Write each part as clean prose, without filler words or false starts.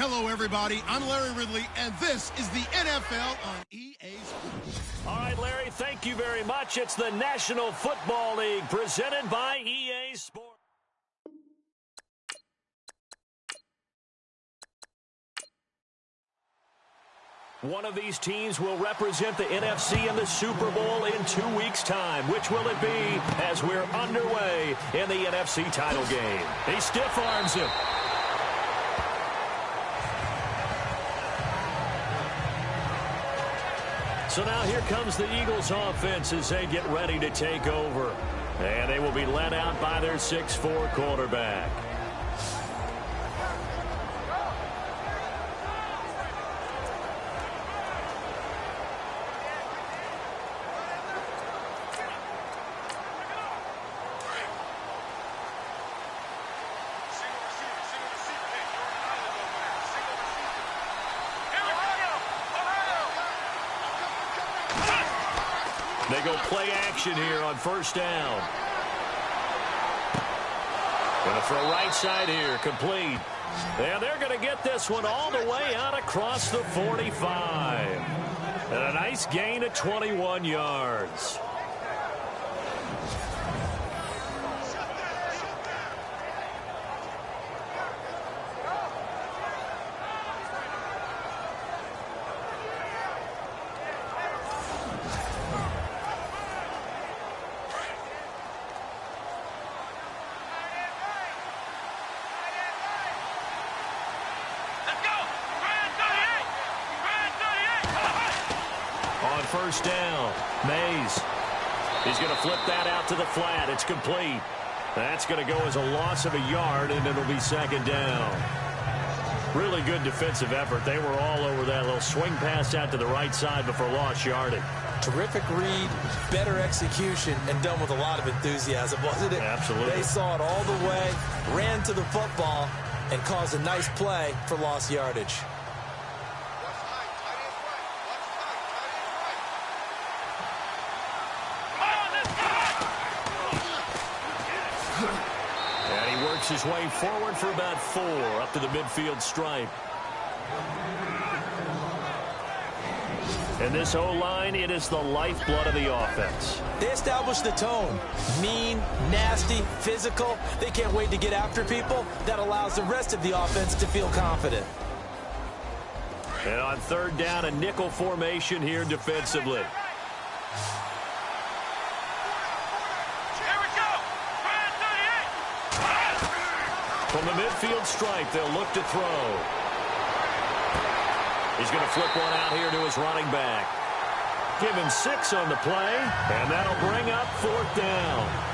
Hello, everybody. I'm Larry Ridley, and this is the NFL on EA Sports. All right, Larry, thank you very much. It's the National Football League presented by EA Sports. One of these teams will represent the NFC in the Super Bowl in 2 weeks' time. Which will it be as we're underway in the NFC title game? He stiff arms him. So now here comes the Eagles offense as they get ready to take over. And they will be led out by their 6'4" quarterback. They go play action here on first down. Going to throw right side here, complete. And they're going to get this one all the way out across the 45. And a nice gain of 21 yards. First down, Mays. He's going to flip that out to the flat. It's complete. That's going to go as a loss of a yard, and it'll be second down. Really good defensive effort. They were all over that little swing pass out to the right side before lost yardage. Terrific read, better execution, and done with a lot of enthusiasm, wasn't it? Absolutely. They saw it all the way, ran to the football, and caused a nice play for lost yardage. His way forward for about 4 up to the midfield stripe. And this O-line, it is the lifeblood of the offense. They established the tone. Mean, nasty, physical. They can't wait to get after people. That allows the rest of the offense to feel confident. And on third down, a nickel formation here defensively. From the midfield stripe, they'll look to throw. He's going to flip one out here to his running back. Give him 6 on the play, and that'll bring up fourth down.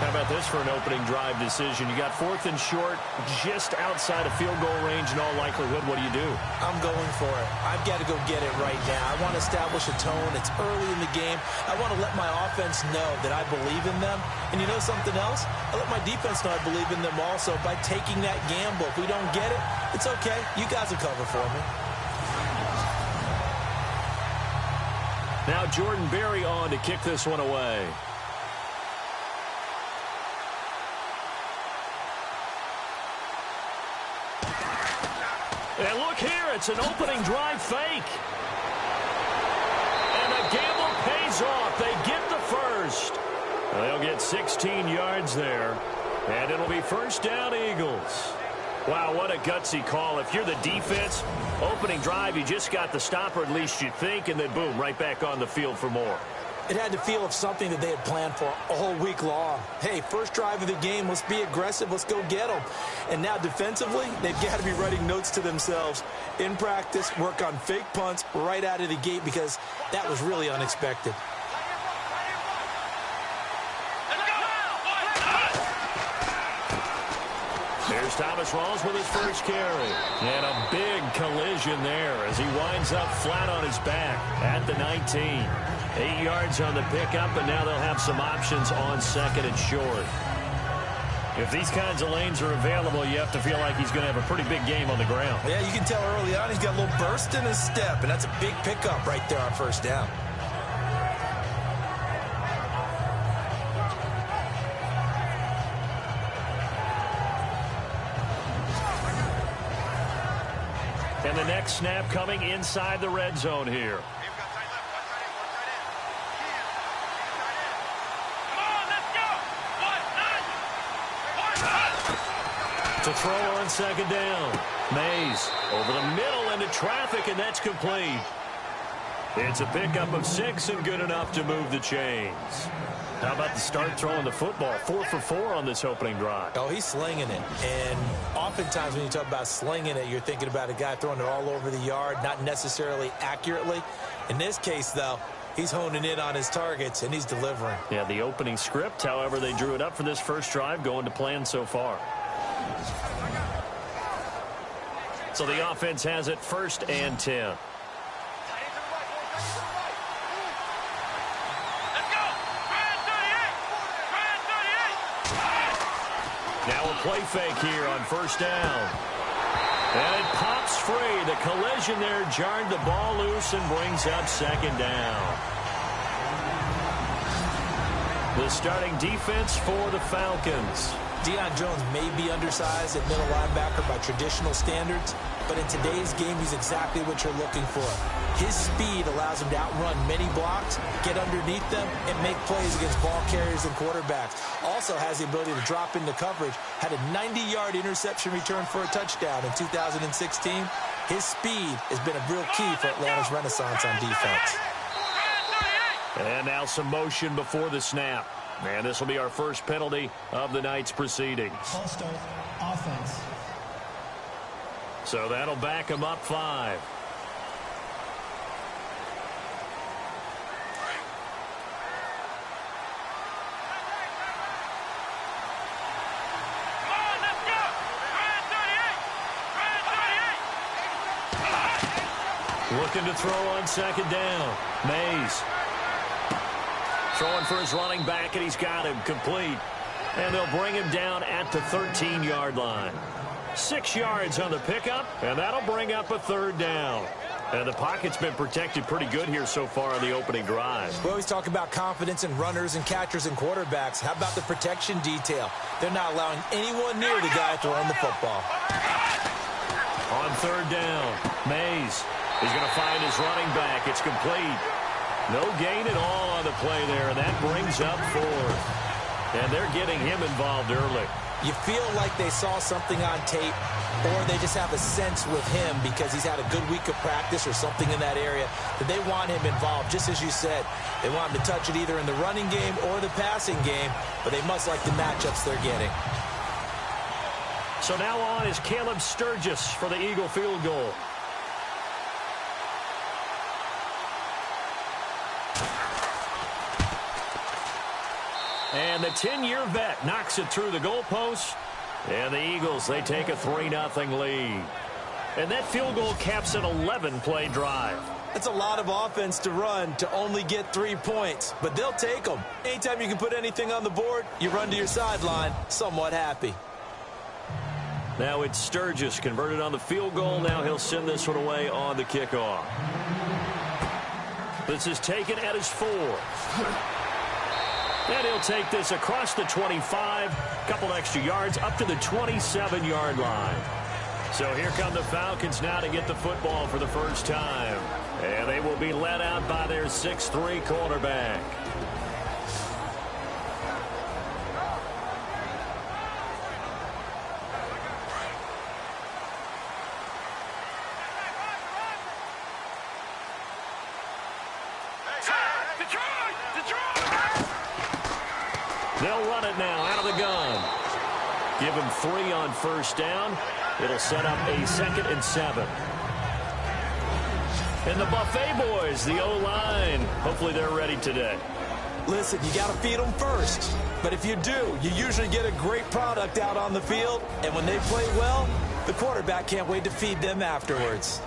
How about this for an opening drive decision? You got 4th and short, just outside of field goal range in all likelihood. What do you do? I'm going for it. I've got to go get it right now. I want to establish a tone. It's early in the game. I want to let my offense know that I believe in them. And you know something else? I let my defense know I believe in them also by taking that gamble. If we don't get it, it's okay. You guys will cover for me. Now Jordan Berry on to kick this one away. And look here, it's an opening drive fake. And the gamble pays off. They get the first. They'll get 16 yards there. And it'll be first down, Eagles. Wow, what a gutsy call. If you're the defense, opening drive, you just got the stop, or at least you think, and then boom, right back on the field for more. It had to feel of something that they had planned for all week long. Hey, first drive of the game, let's be aggressive, let's go get them. And now defensively, they've got to be writing notes to themselves. In practice, work on fake punts right out of the gate because that was really unexpected. Here's Thomas Rawls with his first carry. And a big collision there as he winds up flat on his back at the 19. 8 yards on the pickup, and now they'll have some options on second and short. If these kinds of lanes are available, you have to feel like he's going to have a pretty big game on the ground. Yeah, you can tell early on he's got a little burst in his step, and that's a big pickup right there on first down. And the next snap coming inside the red zone here. To throw on second down. Mays over the middle into traffic, and that's complete. It's a pickup of 6 and good enough to move the chains. How about the start throwing the football? 4 for 4 on this opening drive. Oh, he's slinging it. And oftentimes when you talk about slinging it, you're thinking about a guy throwing it all over the yard, not necessarily accurately. In this case, though, he's honing in on his targets, and he's delivering. Yeah, the opening script, however, they drew it up for this first drive, going to plan so far. So the offense has it 1st and 10. Now a play fake here on 1st down. And it pops free. The collision there jarred the ball loose and brings up 2nd down. The starting defense for the Falcons. Deion Jones may be undersized at middle linebacker by traditional standards, but in today's game, he's exactly what you're looking for. His speed allows him to outrun many blocks, get underneath them, and make plays against ball carriers and quarterbacks. Also has the ability to drop into coverage. Had a 90-yard interception return for a touchdown in 2016. His speed has been a real key for Atlanta's renaissance on defense. And now some motion before the snap. And this will be our first penalty of the night's proceedings. False start, offense. So that'll back him up 5. Looking to throw on 2nd down. Mays. Throwing for his running back, and he's got him complete. And they'll bring him down at the 13-yard line. 6 yards on the pickup, and that'll bring up a 3rd down. And the pocket's been protected pretty good here so far on the opening drive. We always talk about confidence in runners and catchers and quarterbacks. How about the protection detail? They're not allowing anyone near the guy throwing the football. On 3rd down, Mays. He's going to find his running back. It's complete. No gain at all on the play there, and that brings up 4th. And they're getting him involved early. You feel like they saw something on tape, or they just have a sense with him because he's had a good week of practice or something in that area that they want him involved. Just as you said, they want him to touch it either in the running game or the passing game, but they must like the matchups they're getting. So now on is Caleb Sturgis for the Eagle field goal. And the 10-year vet knocks it through the goalpost. And the Eagles, they take a 3-0 lead. And that field goal caps an 11-play drive. That's a lot of offense to run to only get 3 points, but they'll take them. Anytime you can put anything on the board, you run to your sideline somewhat happy. Now it's Sturgis converted on the field goal. Now he'll send this one away on the kickoff. This is taken at his 4. And he'll take this across the 25, couple extra yards, up to the 27-yard line. So here come the Falcons now to get the football for the first time. And they will be led out by their 6'3" quarterback. They'll run it now out of the gun. Give him 3 on 1st down. It'll set up a 2nd and 7. And the Buffet boys, the O-line, hopefully they're ready today. Listen, you got to feed them first. But if you do, you usually get a great product out on the field. And when they play well, the quarterback can't wait to feed them afterwards.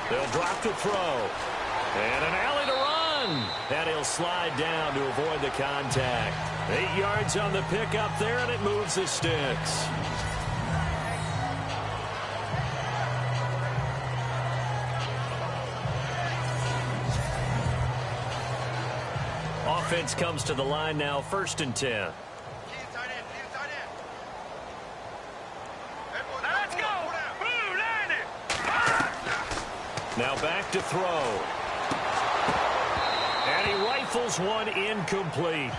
They'll drop to throw. And an alley to run. And he'll slide down to avoid the contact. 8 yards on the pickup there, and it moves the sticks. defense comes to the line now, 1st and 10. Now back to throw. And he rifles one incomplete.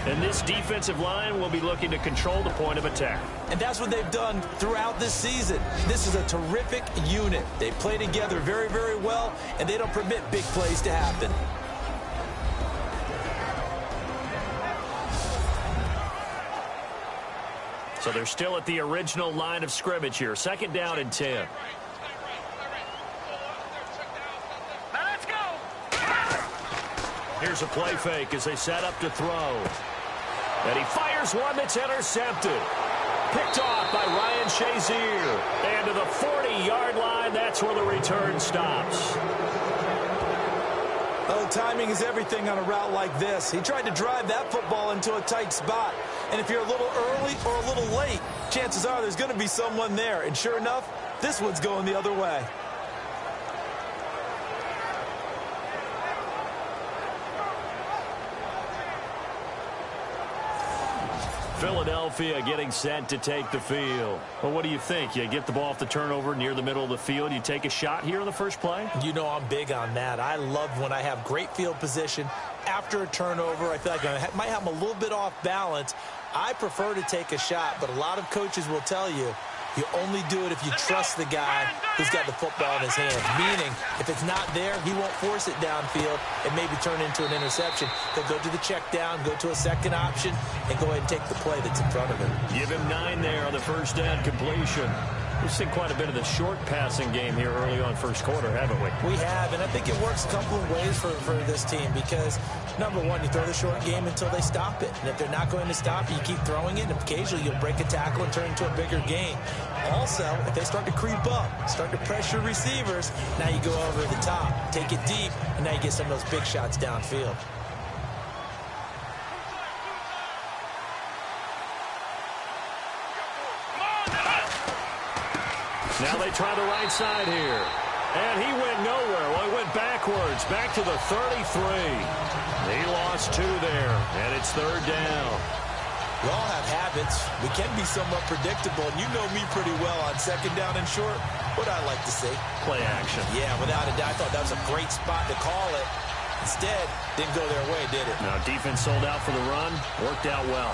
And this defensive line will be looking to control the point of attack. And that's what they've done throughout this season. This is a terrific unit. They play together very, very well, and they don't permit big plays to happen. So they're still at the original line of scrimmage here. 2nd down and 10. Here's a play fake as they set up to throw. And he fires one that's intercepted. Picked off by Ryan Shazier. And to the 40-yard line, that's where the return stops. Oh, timing is everything on a route like this. He tried to drive that football into a tight spot. And if you're a little early or a little late, chances are there's going to be someone there. And sure enough, this one's going the other way. Philadelphia getting set to take the field. Well, what do you think? You get the ball off the turnover near the middle of the field. You take a shot here in the first play? You know I'm big on that. I love when I have great field position after a turnover. I feel like I might have them a little bit off balance. I prefer to take a shot, but a lot of coaches will tell you you only do it if you trust the guy who's got the football in his hands. Meaning, if it's not there, he won't force it downfield and maybe turn into an interception. He'll go to the check down, go to a second option, and go ahead and take the play that's in front of him. Give him 9 there on the first down completion. We've seen quite a bit of the short passing game here early on first quarter, haven't we? We have, and I think it works a couple of ways for this team because, number one, you throw the short game until they stop it. And if they're not going to stop it, you keep throwing it, and occasionally you'll break a tackle and turn it into a bigger gain. Also, if they start to creep up, start to pressure receivers, now you go over the top, take it deep, and now you get some of those big shots downfield. Now they try the right side here. And he went nowhere. Well, he went backwards, back to the 33. He lost 2 there, and it's 3rd down. We all have habits. We can be somewhat predictable, and you know me pretty well on 2nd down and short. What I like to see. Play action. Yeah, without a doubt. I thought that was a great spot to call it. Instead, didn't go their way, did it? Now, defense sold out for the run. Worked out well.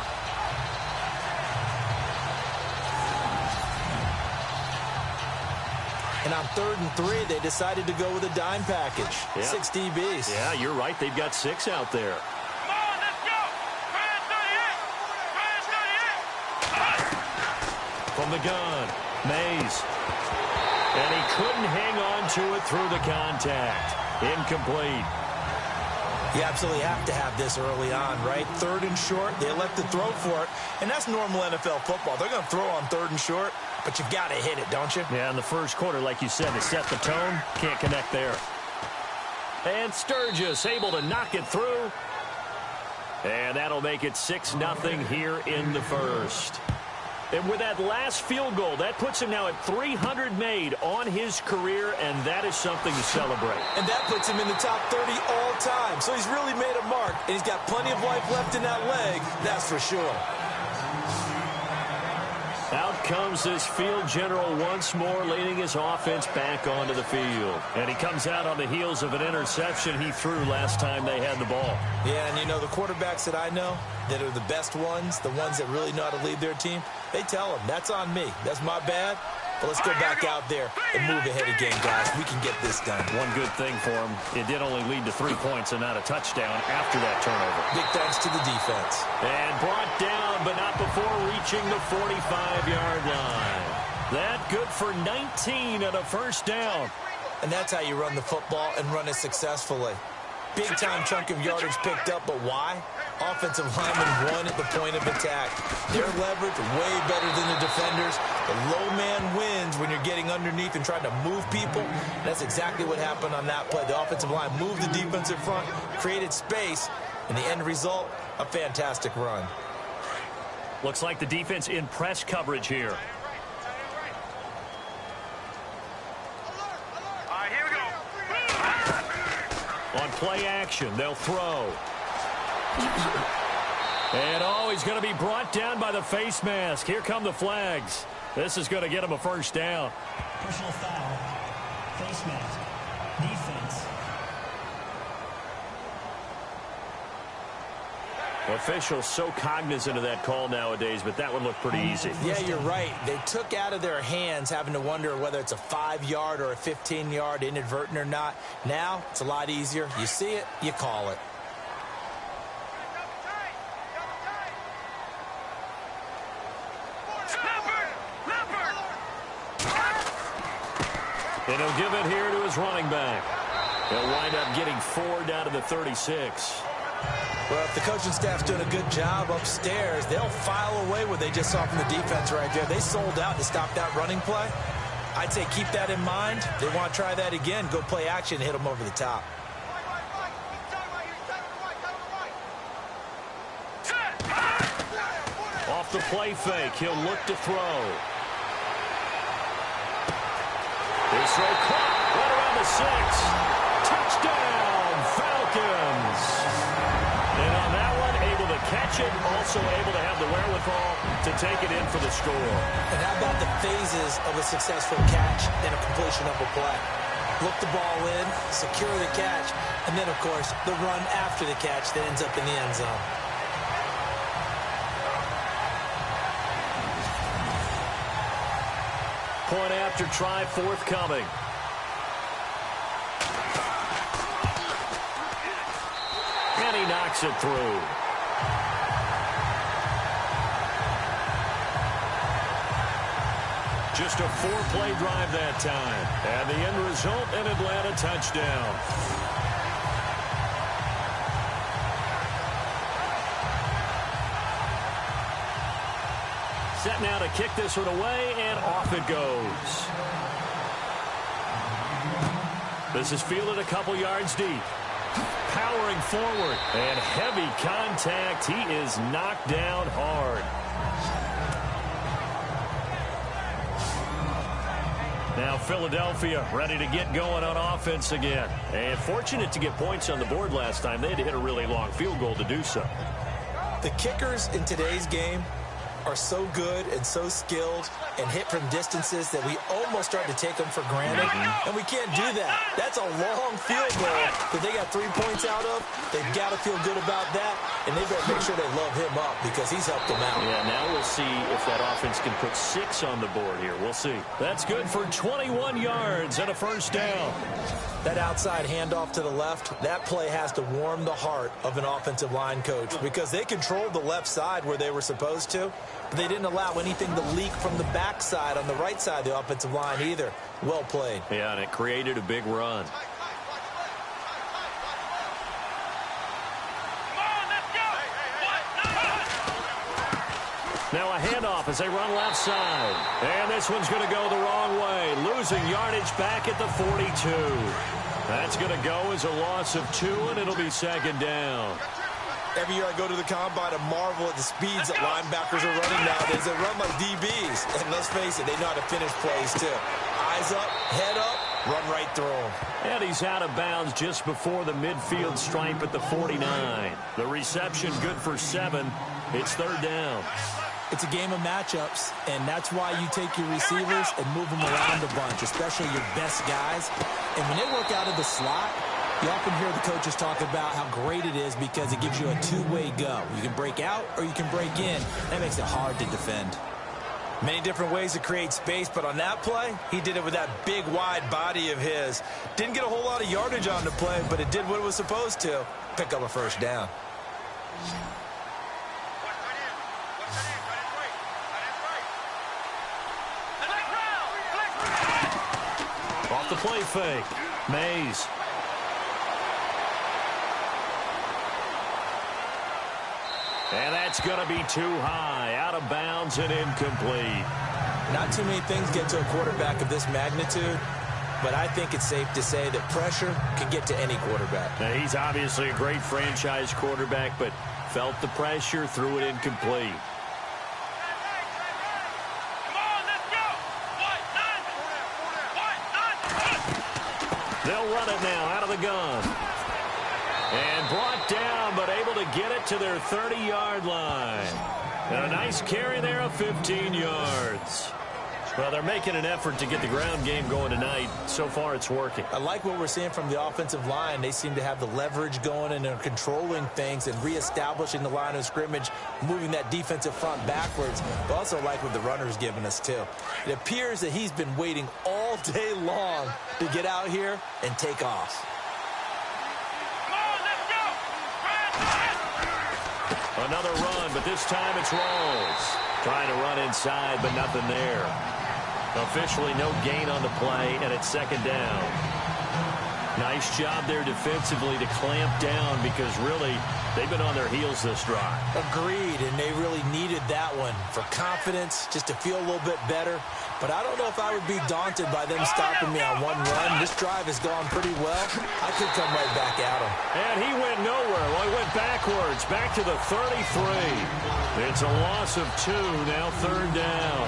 And on 3rd and 3, they decided to go with a dime package. Yeah. 6 DBs. Yeah, you're right. They've got 6 out there. Come on, let's go! Fans 38! From the gun, Mays. And he couldn't hang on to it through the contact. Incomplete. You absolutely have to have this early on, right? 3rd and short, they elect to throw for it. And that's normal NFL football. They're going to throw on 3rd and short, but you've got to hit it, don't you? Yeah, in the first quarter, like you said, to set the tone, can't connect there. And Sturgis able to knock it through. And that'll make it 6-0 here in the first. And with that last field goal, that puts him now at 300 made on his career, and that is something to celebrate. And that puts him in the top 30 all time. So he's really made a mark, and he's got plenty of life left in that leg, that's for sure. Out comes this field general once more, leading his offense back onto the field. And he comes out on the heels of an interception he threw last time they had the ball. Yeah, and you know, the quarterbacks that I know that are the best ones, the ones that really know how to lead their team, they tell them, that's on me. That's my bad. But let's go back out there and move ahead again, guys. We can get this done. One good thing for him, it did only lead to 3 points and not a touchdown after that turnover. Big thanks to the defense. And brought down, but not before reaching the 45-yard line. That good for 19 and a first down. And that's how you run the football and run it successfully. Big-time chunk of yardage picked up, but why? Offensive linemen won at the point of attack. Their leverage way better than the defenders. The low man wins when you're getting underneath and trying to move people. That's exactly what happened on that play. The offensive line moved the defensive front, created space, and the end result, a fantastic run. Looks like the defense in press coverage here. All right, here we go. On play action, they'll throw. And, he's going to be brought down by the face mask. Here come the flags. This is going to get him a first down. Personal foul. Face mask. Defense. Officials so cognizant of that call nowadays, but that one looked pretty easy. Yeah, you're right. They took out of their hands having to wonder whether it's a 5-yard or a 15-yard inadvertent or not. Now, it's a lot easier. You see it, you call it. And he'll give it here to his running back. He'll wind up getting 4 down to the 36. Well, if the coaching staff's doing a good job upstairs, they'll file away what they just saw from the defense right there. They sold out to stop that running play. I'd say keep that in mind. They want to try that again. Go play action, hit them over the top. Off the play fake, he'll look to throw. His throw caught right around the 6. Touchdown, Falcons. And on that one, able to catch it, also able to have the wherewithal to take it in for the score. And how about the phases of a successful catch and a completion of a play? Look the ball in, secure the catch, and then, of course, the run after the catch that ends up in the end zone. Point after try forthcoming. And he knocks it through. Just a 4-play drive that time. And the end result, an Atlanta touchdown. Set now to kick this one away, and off it goes. This is fielded a couple yards deep. Powering forward, and heavy contact. He is knocked down hard. Now Philadelphia ready to get going on offense again. And fortunate to get points on the board last time. They had to hit a really long field goal to do so. The kickers in today's game are so good and so skilled and hit from distances that we almost start to take them for granted, and we can't do that. That's a long field goal that they got 3 points out of. They've got to feel good about that, and they better make sure they love him up because he's helped them out. Yeah, now we'll see if that offense can put 6 on the board here. We'll see. That's good for 21 yards and a first down. That outside handoff to the left, that play has to warm the heart of an offensive line coach because they controlled the left side where they were supposed to, but they didn't allow anything to leak from the backside on the right side of the offensive line either. Well played. Yeah, and it created a big run. Now a handoff as they run left side. And this one's going to go the wrong way. Losing yardage back at the 42. That's going to go as a loss of 2, and it'll be second down. Every year I go to the combine and marvel at the speeds that linebackers are running nowadays. They run like DBs. And let's face it, they know how to finish plays too. Eyes up, head up, run right through them. And he's out of bounds just before the midfield stripe at the 49. The reception good for 7. It's third down. It's a game of matchups, and that's why you take your receivers and move them around a bunch, especially your best guys. And when they work out of the slot, you often hear the coaches talk about how great it is because it gives you a two-way go. You can break out or you can break in. That makes it hard to defend. Many different ways to create space, but on that play, he did it with that big, wide body of his. Didn't get a whole lot of yardage on the play, but it did what it was supposed to. Pick up a first down. Off the play fake. Mays. And that's going to be too high. Out of bounds and incomplete. Not too many things get to a quarterback of this magnitude, but I think it's safe to say that pressure can get to any quarterback. Now, he's obviously a great franchise quarterback, but felt the pressure, threw it incomplete. They'll run it now out of the gun. And brought down, but able to get it to their 30-yard line. And a nice carry there of 15 yards. Well, they're making an effort to get the ground game going tonight. So far, it's working. I like what we're seeing from the offensive line. They seem to have the leverage going, and they're controlling things and reestablishing the line of scrimmage, moving that defensive front backwards. But also like what the runner's giving us, too. It appears that he's been waiting all day long to get out here and take off. Another run, but this time it's Rawls. Trying to run inside, but nothing there. Officially no gain on the play, and it's second down. Nice job there defensively to clamp down because really they've been on their heels this drive. Agreed, and they really needed that one for confidence, just to feel a little bit better. But I don't know if I would be daunted by them stopping me on one run. This drive has gone pretty well. I could come right back at him. And he went nowhere. Well, he went backwards, back to the 33. It's a loss of 2, now third down.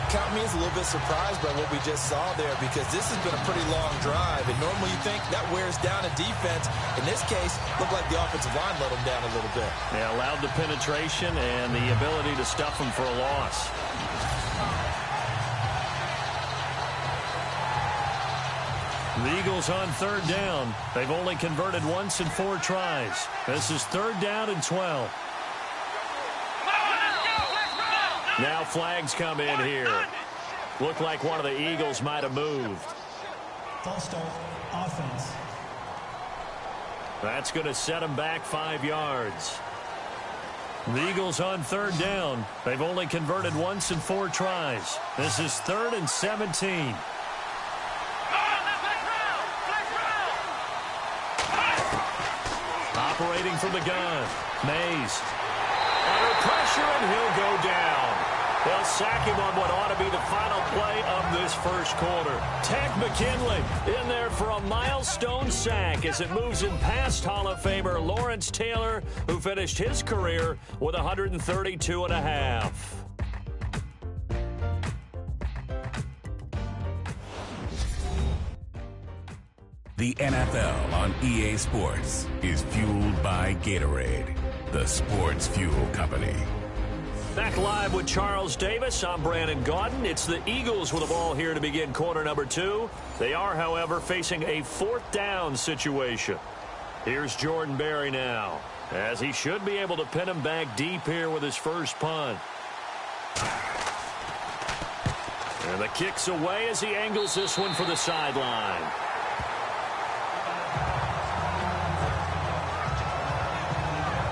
Count me as a little bit surprised by what we just saw there because this has been a pretty long drive, and normally you think that wears down a defense. In this case, looked like the offensive line let them down a little bit. Yeah, allowed the penetration and the ability to stuff them for a loss. The Eagles on third down. They've only converted once in 4 tries. This is third down and 12. Now flags come in here. Looked like one of the Eagles might have moved. False start, offense. That's going to set them back 5 yards. The Eagles on third down. They've only converted once in 4 tries. This is 3rd and 17. Operating from the gun. Mays. Under pressure, and he'll go down. They'll sack him on what ought to be the final play of this first quarter. Ted McKinley in there for a milestone sack as it moves him past Hall of Famer Lawrence Taylor, who finished his career with 132.5. The NFL on EA Sports is fueled by Gatorade, the sports fuel company. Back live with Charles Davis. I'm Brandon Gaudin. It's the Eagles with the ball here to begin quarter number 2. They are, however, facing a 4th down situation. Here's Jordan Berry now, as he should be able to pin him back deep here with his first punt. And the kick's away as he angles this one for the sideline.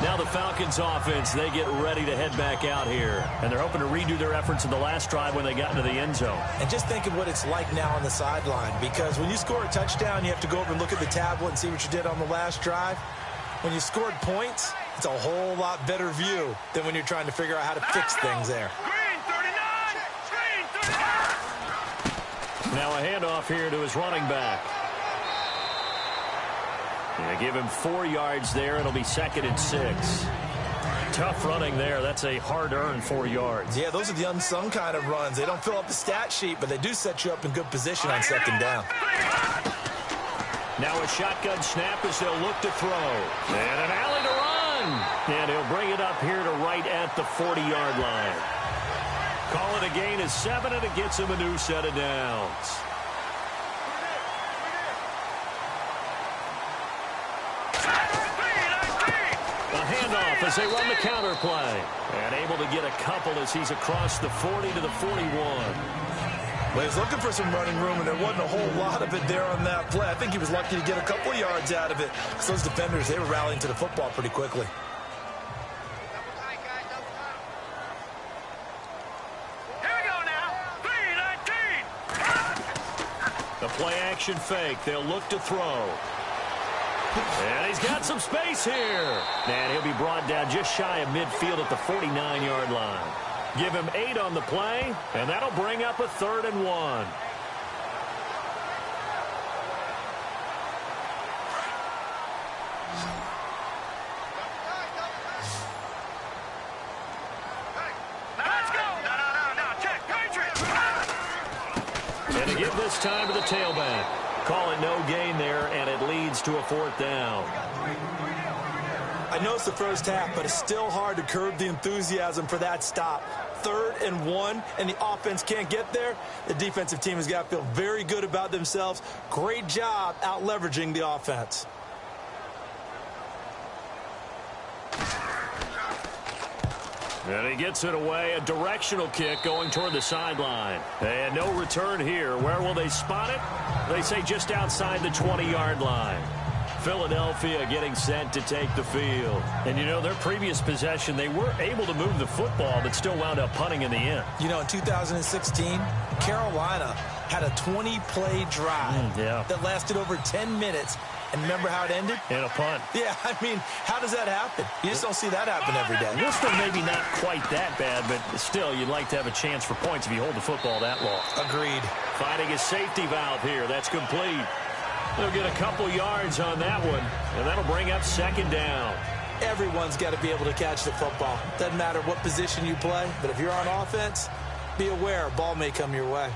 Now the Falcons offense, they get ready to head back out here. And they're hoping to redo their efforts in the last drive when they got into the end zone. And just think of what it's like now on the sideline. Because when you score a touchdown, you have to go over and look at the tablet and see what you did on the last drive. When you scored points, it's a whole lot better view than when you're trying to figure out how to fix things there. Green 39! Green 39! Now a handoff here to his running back. They give him 4 yards there. It'll be 2nd and 6. Tough running there. That's a hard-earned 4 yards. Yeah, those are the unsung kind of runs. They don't fill up the stat sheet, but they do set you up in good position on 2nd down. Now a shotgun snap as they'll look to throw. And an alley to run. And he'll bring it up here to right at the 40-yard line. Call it a gain of 7, and it gets him a new set of downs. Handoff as they run the counter play. And able to get a couple as he's across the 40 to the 41. Well, he's looking for some running room, and there wasn't a whole lot of it there on that play. I think he was lucky to get a couple yards out of it. Because those defenders, they were rallying to the football pretty quickly. Here we go now. 3-19. The play action fake. They'll look to throw. And he's got some space here. And he'll be brought down just shy of midfield at the 49-yard line. Give him 8 on the play, and that'll bring up a 3rd and 1. Let's go. No. Check. Patriots. And to give this time to the tailback. call it no gain there, and it leads to a 4th down. I know it's the first half, but it's still hard to curb the enthusiasm for that stop. 3rd and 1, and the offense can't get there. The defensive team has got to feel very good about themselves. Great job out leveraging the offense. And he gets it away, a directional kick going toward the sideline. And no return here. Where will they spot it? They say just outside the 20-yard line. Philadelphia getting set to take the field. And, you know, their previous possession, they were able to move the football, but still wound up punting in the end. You know, in 2016, Carolina had a 20-play drive that lasted over 10 minutes. And remember how it ended? In a punt. Yeah, I mean, how does that happen? You just don't see that happen every day. This one maybe not quite that bad, but still, you'd like to have a chance for points if you hold the football that long. Agreed. Finding a safety valve here. That's complete. They'll get a couple yards on that one, and that'll bring up 2nd down. Everyone's got to be able to catch the football. Doesn't matter what position you play, but if you're on offense, be aware a ball may come your way.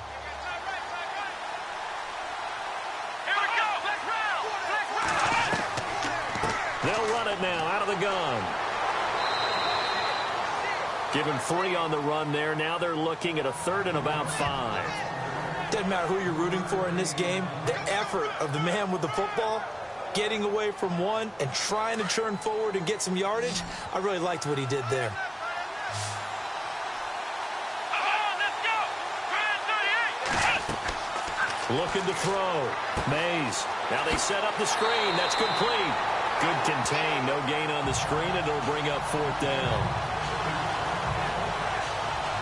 They'll run it now out of the gun. Give him 3 on the run there. Now they're looking at a 3rd and about 5. Doesn't matter who you're rooting for in this game. The effort of the man with the football, getting away from one and trying to turn forward and get some yardage, I really liked what he did there. Looking to throw. Mays. Now they set up the screen. That's complete. Good contain. No gain on the screen, and it'll bring up 4th down.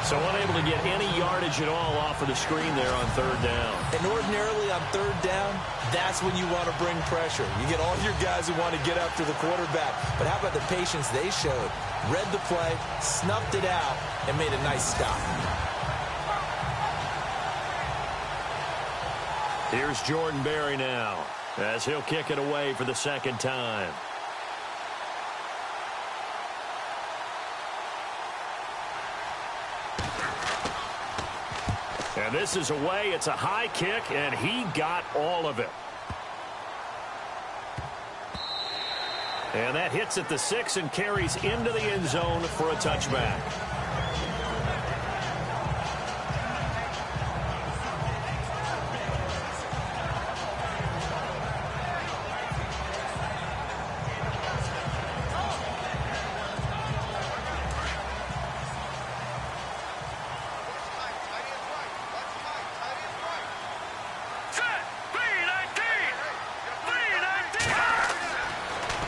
So unable to get any yardage at all off of the screen there on 3rd down. And ordinarily on 3rd down, that's when you want to bring pressure. You get all your guys who want to get after the quarterback. But how about the patience they showed? Read the play, snuffed it out, and made a nice stop. Here's Jordan Berry now, as he'll kick it away for the 2nd time. And this is away. It's a high kick, and he got all of it. And that hits at the 6 and carries into the end zone for a touchback.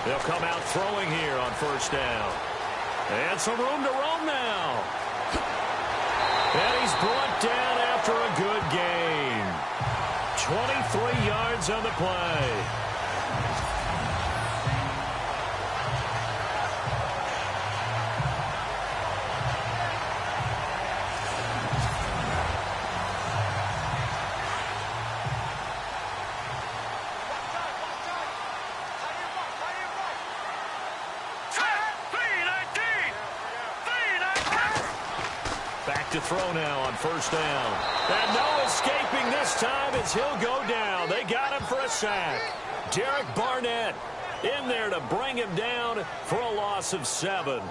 They'll come out throwing here on 1st down. And some room to roam now. And he's brought down after a good gain. 23 yards on the play. To throw now on 1st down. And no escaping this time as he'll go down. They got him for a sack. Derek Barnett in there to bring him down for a loss of 7.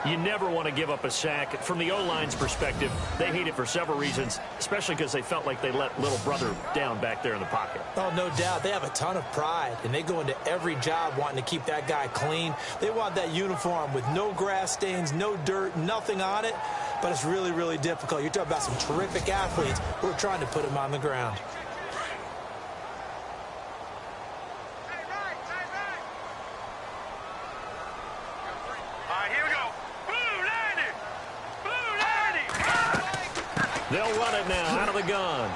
You never want to give up a sack. From the O-line's perspective, they hate it for several reasons, especially because they felt like they let little brother down back there in the pocket. Oh, no doubt. They have a ton of pride, and they go into every job wanting to keep that guy clean. They want that uniform with no grass stains, no dirt, nothing on it. But it's really, really difficult. You're talking about some terrific athletes who are trying to put him on the ground. They'll run it now out of the gun.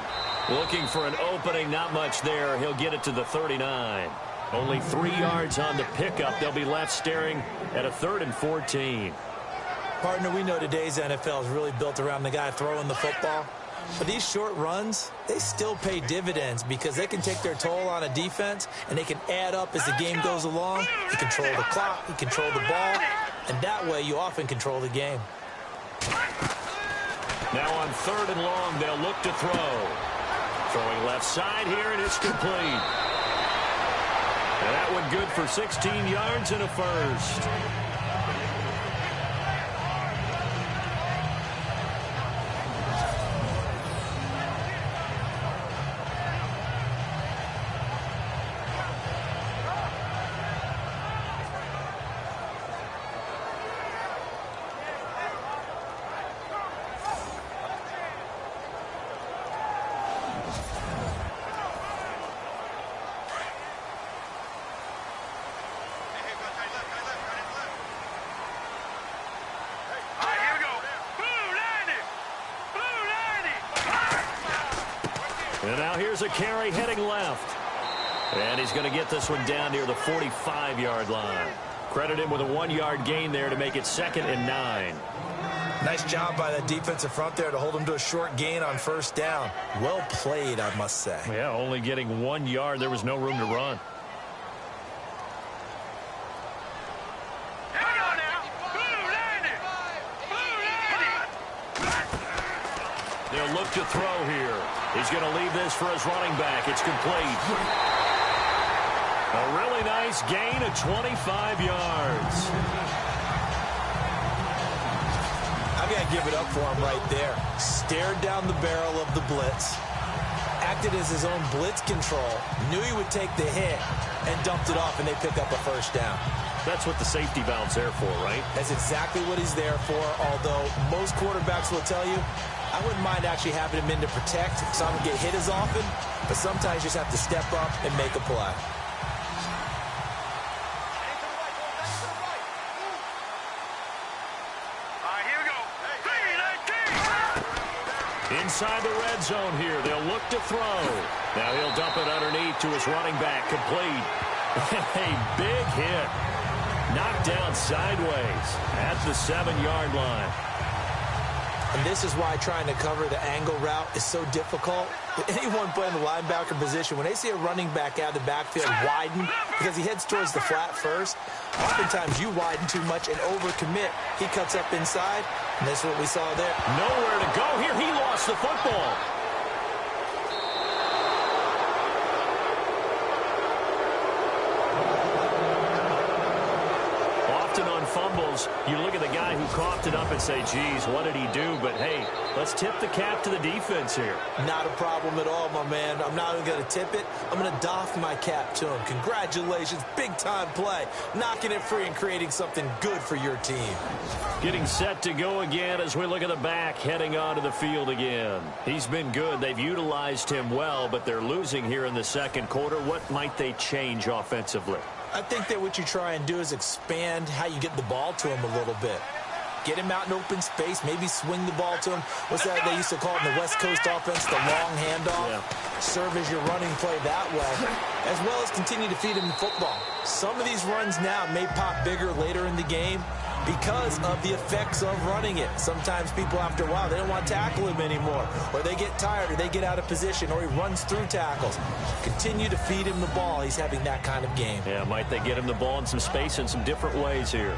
Looking for an opening, not much there. He'll get it to the 39. Only 3 yards on the pickup. They'll be left staring at a 3rd and 14. Partner, we know today's NFL is really built around the guy throwing the football. But these short runs, they still pay dividends because they can take their toll on a defense and they can add up as the game goes along. You control the clock, you control the ball, and that way you often control the game. Now on 3rd and long, they'll look to throw. Throwing left side here, and it's complete. And that one good for 16 yards and a first. And now here's a carry heading left. And he's going to get this one down near the 45-yard line. Credit him with a 1-yard gain there to make it 2nd and 9. Nice job by that defensive front there to hold him to a short gain on first down. Well played, I must say. Yeah, only getting 1 yard. There was no room to run. They'll look to throw here. He's going to leave this for his running back. It's complete. A really nice gain of 25 yards. I've got to give it up for him right there. Stared down the barrel of the blitz. Acted as his own blitz control. Knew he would take the hit and dumped it off, and they pick up a first down. That's what the safety valve's there for, right? That's exactly what he's there for, although most quarterbacks will tell you, I wouldn't mind actually having him in to protect so I don't get hit as often, but sometimes you just have to step up and make a play. Here we go. Inside the red zone here. They'll look to throw. Now he'll dump it underneath to his running back. Complete. A big hit. Knocked down sideways at the 7-yard line. And this is why trying to cover the angle route is so difficult. Anyone playing the linebacker position, when they see a running back out of the backfield widen because he heads towards the flat first, oftentimes you widen too much and overcommit. He cuts up inside, and that's what we saw there. Nowhere to go here. He lost the football. On fumbles, you look at the guy who coughed it up and say, geez, what did he do? But, hey, let's tip the cap to the defense here. Not a problem at all, my man. I'm not even going to tip it. I'm going to doff my cap to him. Congratulations. Big-time play. Knocking it free and creating something good for your team. Getting set to go again as we look at the back heading onto the field again. He's been good. They've utilized him well, but they're losing here in the second quarter. What might they change offensively? I think that what you try and do is expand how you get the ball to him a little bit. Get him out in open space, maybe swing the ball to him. What's that they used to call it in the West Coast offense, the long handoff? Yeah. Serve as your running play that way, as well as continue to feed him the football. Some of these runs now may pop bigger later in the game because of the effects of running it. Sometimes people, after a while, they don't want to tackle him anymore, or they get tired, or they get out of position, or he runs through tackles. Continue to feed him the ball. He's having that kind of game. Yeah, might they get him the ball in some space in some different ways here.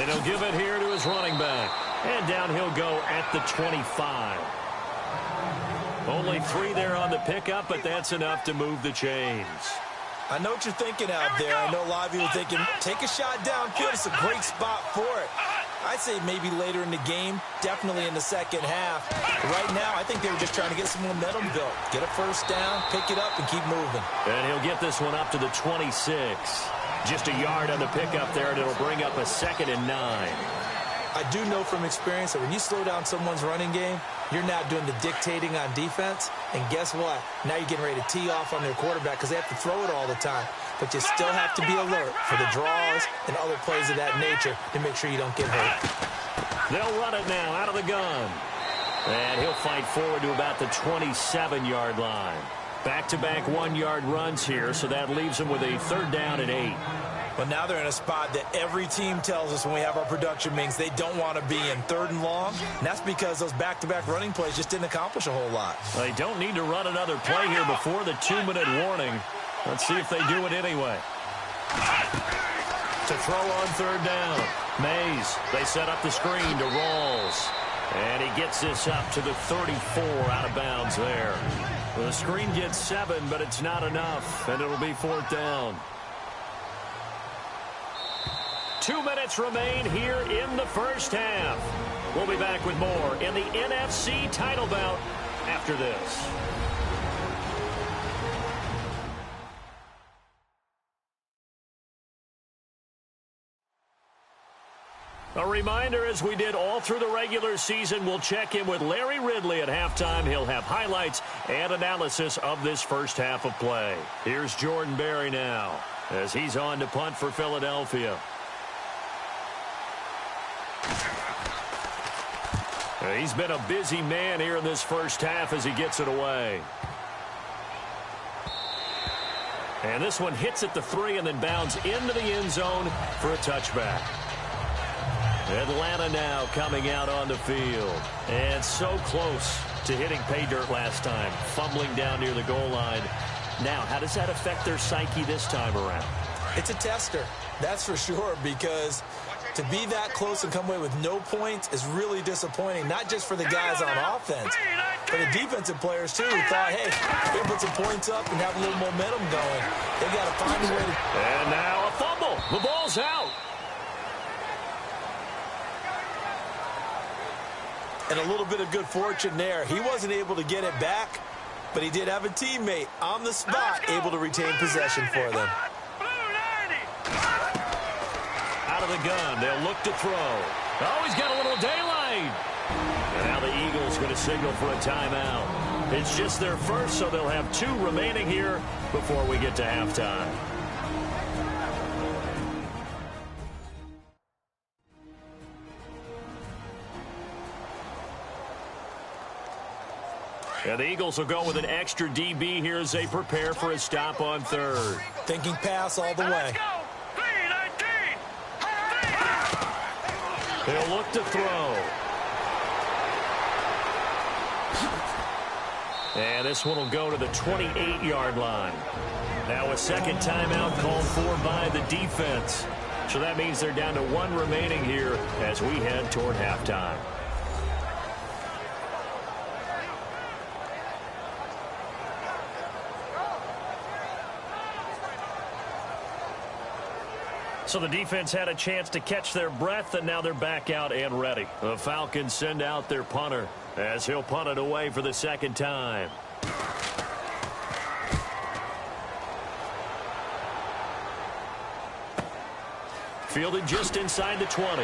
And he'll give it here to his running back. And down he'll go at the 25. Only 3 there on the pickup, but that's enough to move the chains. I know what you're thinking out there. I know a lot of you are thinking, take a shot downfield. It's a great spot for it. I'd say maybe later in the game, definitely in the second half. But right now, I think they were just trying to get some momentum built. Get a first down, pick it up, and keep moving. And he'll get this one up to the 26. Just a yard on the pickup there, and it'll bring up a 2nd and 9. I do know from experience that when you slow down someone's running game, you're now doing the dictating on defense. And guess what? Now you're getting ready to tee off on their quarterback because they have to throw it all the time. But you still have to be alert for the draws and other plays of that nature to make sure you don't get hurt. They'll run it now out of the gun. And he'll fight forward to about the 27-yard line. Back-to-back one-yard runs here, so that leaves them with a 3rd down and 8. But now they're in a spot that every team tells us when we have our production meetings they don't want to be in, 3rd and long. And that's because those back-to-back running plays just didn't accomplish a whole lot. They don't need to run another play here before the 2-minute warning. Let's see if they do it anyway. To throw on 3rd down. Mays, they set up the screen to Rawls. And he gets this up to the 34 out of bounds there. The screen gets 7, but it's not enough, and it'll be 4th down. 2 minutes remain here in the first half. We'll be back with more in the NFC title bout after this. A reminder, as we did all through the regular season, we'll check in with Larry Ridley at halftime. He'll have highlights and analysis of this first half of play. Here's Jordan Berry now as he's on to punt for Philadelphia. He's been a busy man here in this first half as he gets it away. And this one hits at the 3 and then bounds into the end zone for a touchback. Atlanta now coming out on the field. And so close to hitting pay dirt last time. Fumbling down near the goal line. Now, how does that affect their psyche this time around? It's a tester, that's for sure, because to be that close and come away with no points is really disappointing, not just for the guys on offense, but the defensive players, too, who thought, hey, we're going to put some points up and have a little momentum going. They've got to find a way to... And now a fumble. The ball's out. And a little bit of good fortune there. He wasn't able to get it back, but he did have a teammate on the spot able to retain possession for them. Out of the gun, they'll look to throw. Oh, he's got a little daylight. And now the Eagles going to signal for a timeout. It's just their first, so they'll have 2 remaining here before we get to halftime. And the Eagles will go with an extra DB here as they prepare for a stop on 3rd. Thinking pass all the way. They'll look to throw. And this one will go to the 28-yard line. Now a second timeout called for by the defense. So that means they're down to 1 remaining here as we head toward halftime. So the defense had a chance to catch their breath, and now they're back out and ready. The Falcons send out their punter as he'll punt it away for the second time. Fielded just inside the 20.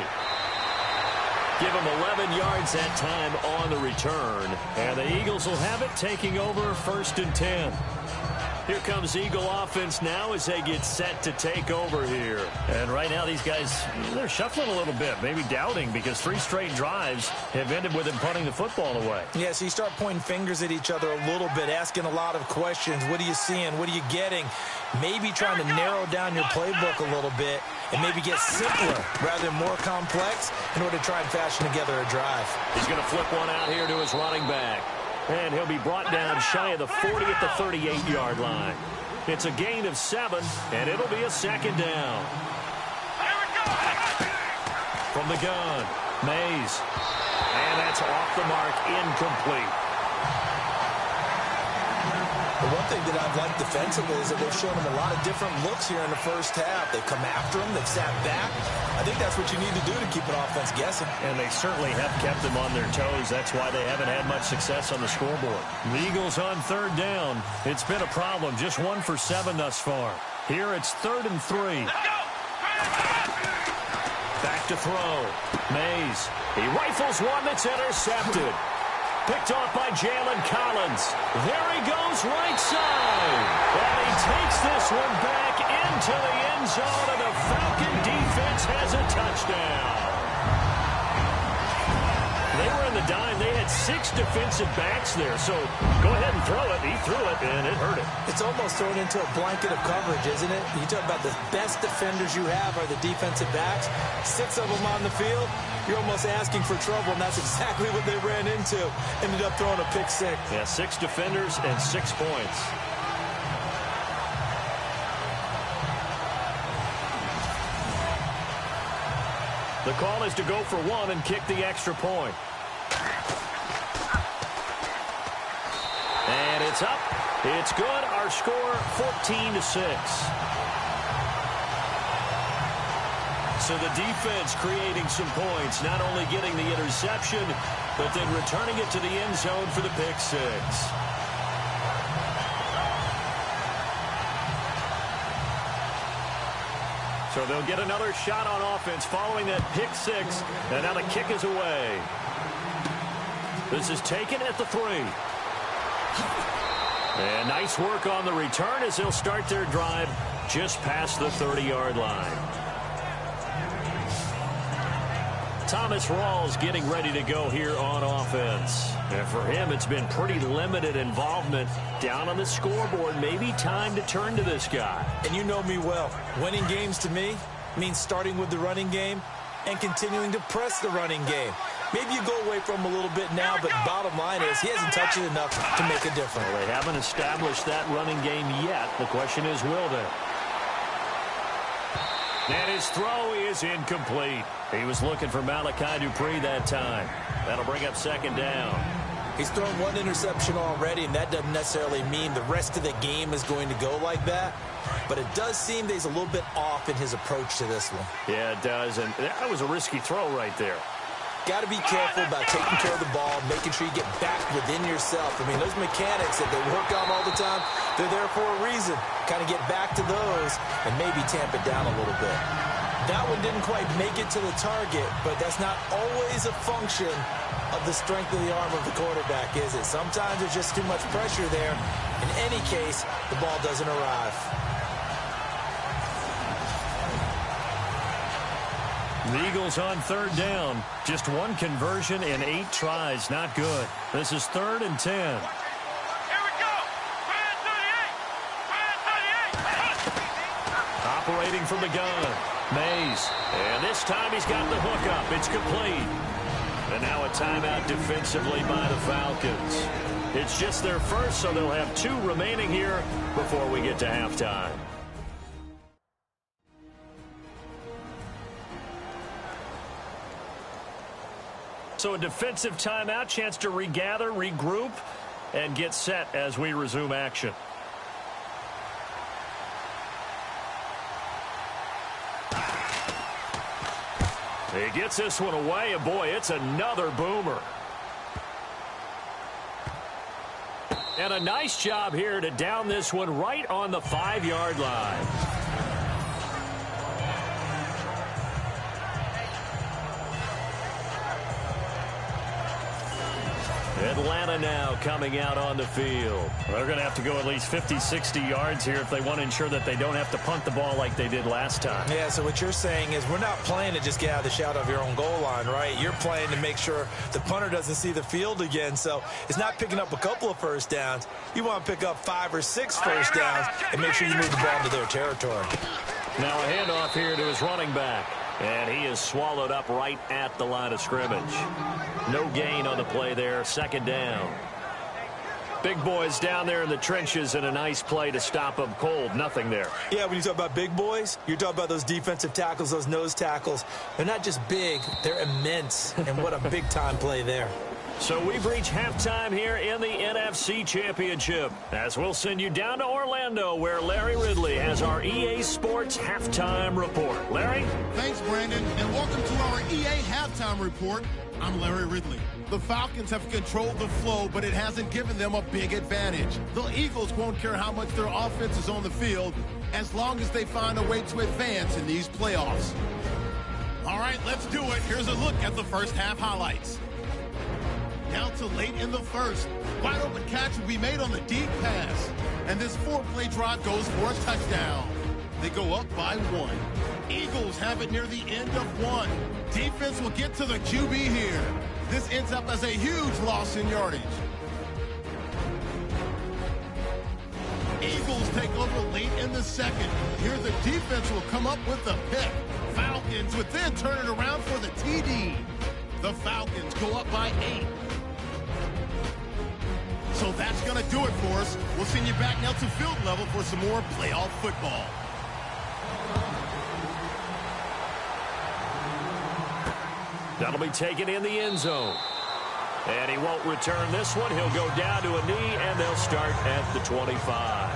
Give him 11 yards that time on the return. And the Eagles will have it, taking over 1st and 10. Here comes Eagle offense now as they get set to take over here. And right now these guys, they're shuffling a little bit, maybe doubting, because 3 straight drives have ended with them punting the football away. Yeah, so you start pointing fingers at each other a little bit, asking a lot of questions. What are you seeing? What are you getting? Maybe trying to narrow down your playbook a little bit and maybe get simpler rather than more complex in order to try and fashion together a drive. He's going to flip one out here to his running back. And he'll be brought down shy of the 40 at the 38-yard line. It's a gain of 7, and it'll be a 2nd down. From the gun, Mays. And that's off the mark, incomplete. The one thing that I've liked defensively is that they've shown them a lot of different looks here in the first half. They've come after them. They've sat back. I think that's what you need to do to keep an offense guessing. And they certainly have kept them on their toes. That's why they haven't had much success on the scoreboard. The Eagles on 3rd down. It's been a problem. Just 1 for 7 thus far. Here it's 3rd and 3. Back to throw. Mays. He rifles one that's intercepted. Picked off by Jalen Collins. There he goes right side. And he takes this one back into the end zone, and the Falcon defense has a touchdown. They were in the dime. They had 6 defensive backs there. So go ahead and throw it. He threw it, and it hurt him. It's almost thrown into a blanket of coverage, isn't it? You talk about the best defenders you have are the defensive backs. 6 of them on the field. You're almost asking for trouble, and that's exactly what they ran into. Ended up throwing a pick 6. Yeah, 6 defenders and 6 points. The call is to go for 1 and kick the extra point. And it's up. It's good. Our score, 14-6. So the defense creating some points, not only getting the interception, but then returning it to the end zone for the pick 6. So they'll get another shot on offense following that pick 6, and now the kick is away. This is taken at the 3. And nice work on the return as they'll start their drive just past the 30-yard line. Thomas Rawls getting ready to go here on offense. And for him, it's been pretty limited involvement down on the scoreboard. Maybe time to turn to this guy. And you know me well. Winning games to me means starting with the running game and continuing to press the running game. Maybe you go away from him a little bit now, but bottom line is he hasn't touched it enough to make a difference. Well, they haven't established that running game yet. The question is, will they? And his throw is incomplete. He was looking for Malachi Dupree that time. That'll bring up 2nd down. He's thrown 1 interception already, and that doesn't necessarily mean the rest of the game is going to go like that. But it does seem that he's a little bit off in his approach to this one. Yeah, it does, and that was a risky throw right there. Got to be careful about taking care of the ball, making sure you get back within yourself. I mean, those mechanics that they work on all the time, they're there for a reason. Kind of get back to those and maybe tamp it down a little bit. That one didn't quite make it to the target, but that's not always a function of the strength of the arm of the quarterback, is it? Sometimes there's just too much pressure there. In any case, the ball doesn't arrive. The Eagles on 3rd down. Just 1 conversion in 8 tries. Not good. This is 3rd and 10. Here we go. 38. Operating from the gun. Mays. And this time he's got the hook up. It's complete. And now a timeout defensively by the Falcons. It's just their first, so they'll have 2 remaining here before we get to halftime. So a defensive timeout, chance to regather, regroup, and get set as we resume action. He gets this one away, and boy, it's another boomer. And a nice job here to down this one right on the 5-yard line. Atlanta now coming out on the field. They're going to have to go at least 50, 60 yards here if they want to ensure that they don't have to punt the ball like they did last time. Yeah, so what you're saying is we're not playing to just get out of the shadow of your own goal line, right? You're playing to make sure the punter doesn't see the field again. So it's not picking up a couple of first downs. You want to pick up 5 or 6 first downs and make sure you move the ball into their territory. Now a handoff here to his running back. And he is swallowed up right at the line of scrimmage. No gain on the play there. 2nd down. Big boys down there in the trenches, and a nice play to stop them cold. Nothing there. Yeah, when you talk about big boys, you're talking about those defensive tackles, those nose tackles. They're not just big, they're immense. And what a big-time play there. So we've reached halftime here in the NFC Championship, as we'll send you down to Orlando, where Larry Ridley has our EA Sports Halftime Report. Larry? Thanks, Brandon, and welcome to our EA Halftime Report. I'm Larry Ridley. The Falcons have controlled the flow, but it hasn't given them a big advantage. The Eagles won't care how much their offense is on the field, as long as they find a way to advance in these playoffs. All right, let's do it. Here's a look at the first half highlights. Down to late in the first. Wide open catch will be made on the deep pass. And this 4-play drive goes for a touchdown. They go up by 1. Eagles have it near the end of 1. Defense will get to the QB here. This ends up as a huge loss in yardage. Eagles take over late in the second. Here the defense will come up with the pick. Falcons would then turn it around for the TD. The Falcons go up by 8. So that's going to do it for us. We'll send you back now to field level for some more playoff football. That'll be taken in the end zone. And he won't return this one. He'll go down to a knee, and they'll start at the 25.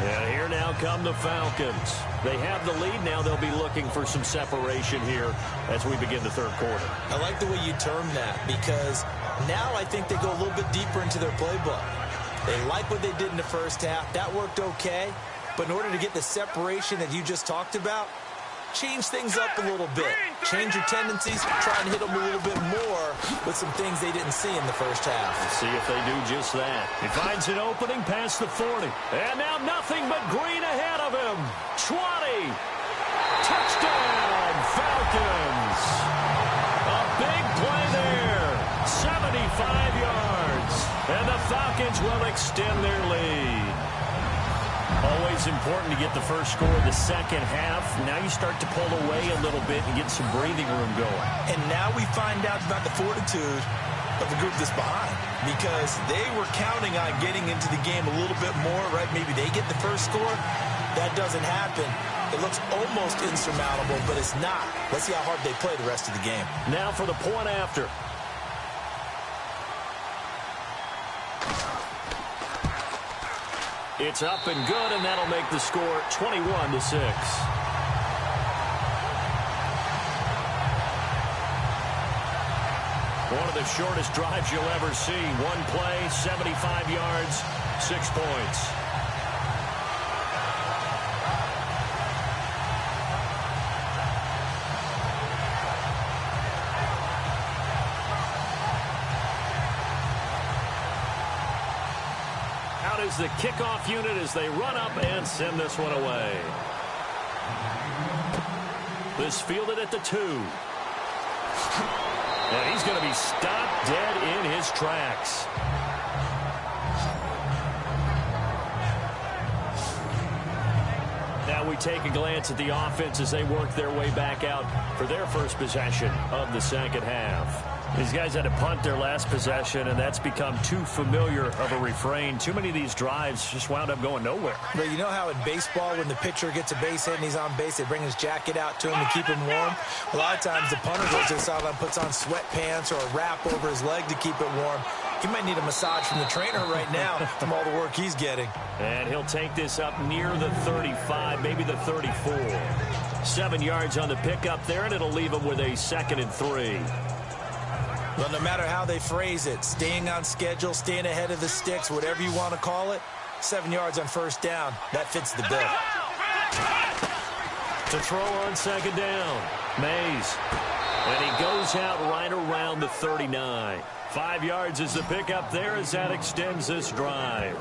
And here now come the Falcons. They have the lead now. They'll be looking for some separation here as we begin the third quarter. I like the way you term that, because now I think they go a little bit deeper into their playbook. They like what they did in the first half. That worked okay. But in order to get the separation that you just talked about, change things up a little bit. Change your tendencies. Try and hit them a little bit more with some things they didn't see in the first half. Let's see if they do just that. He finds an opening past the 40. And now nothing but green ahead of him. 20. Touchdown, Falcons. A big play there. 75 yards. And the Falcons will extend their lead. Always important to get the first score of the second half. Now you start to pull away a little bit and get some breathing room going. And now we find out about the fortitude of the group that's behind, because they were counting on getting into the game a little bit more, right? Maybe they get the first score. That doesn't happen. It looks almost insurmountable, but it's not. Let's see how hard they play the rest of the game. Now for the point after. It's up and good, and that'll make the score 21-6. One of the shortest drives you'll ever see. One play, 75 yards, 6 points. Is the kickoff unit as they run up and send this one away. This fielded at the 2. And he's going to be stopped dead in his tracks. Now we take a glance at the offense as they work their way back out for their first possession of the second half. These guys had to punt their last possession, and that's become too familiar of a refrain. Too many of these drives just wound up going nowhere. But you know how in baseball, when the pitcher gets a base hit and he's on base, they bring his jacket out to him to keep him warm? A lot of times the punter goes to the sideline, puts on sweatpants or a wrap over his leg to keep it warm. He might need a massage from the trainer right now from all the work he's getting. And he'll take this up near the 35, maybe the 34. 7 yards on the pickup there, and it'll leave him with a 2nd and 3. Well, no matter how they phrase it, staying on schedule, staying ahead of the sticks, whatever you want to call it, 7 yards on first down, that fits the bill. To throw on second down, Mays. And he goes out right around the 39. 5 yards is the pickup there as that extends this drive.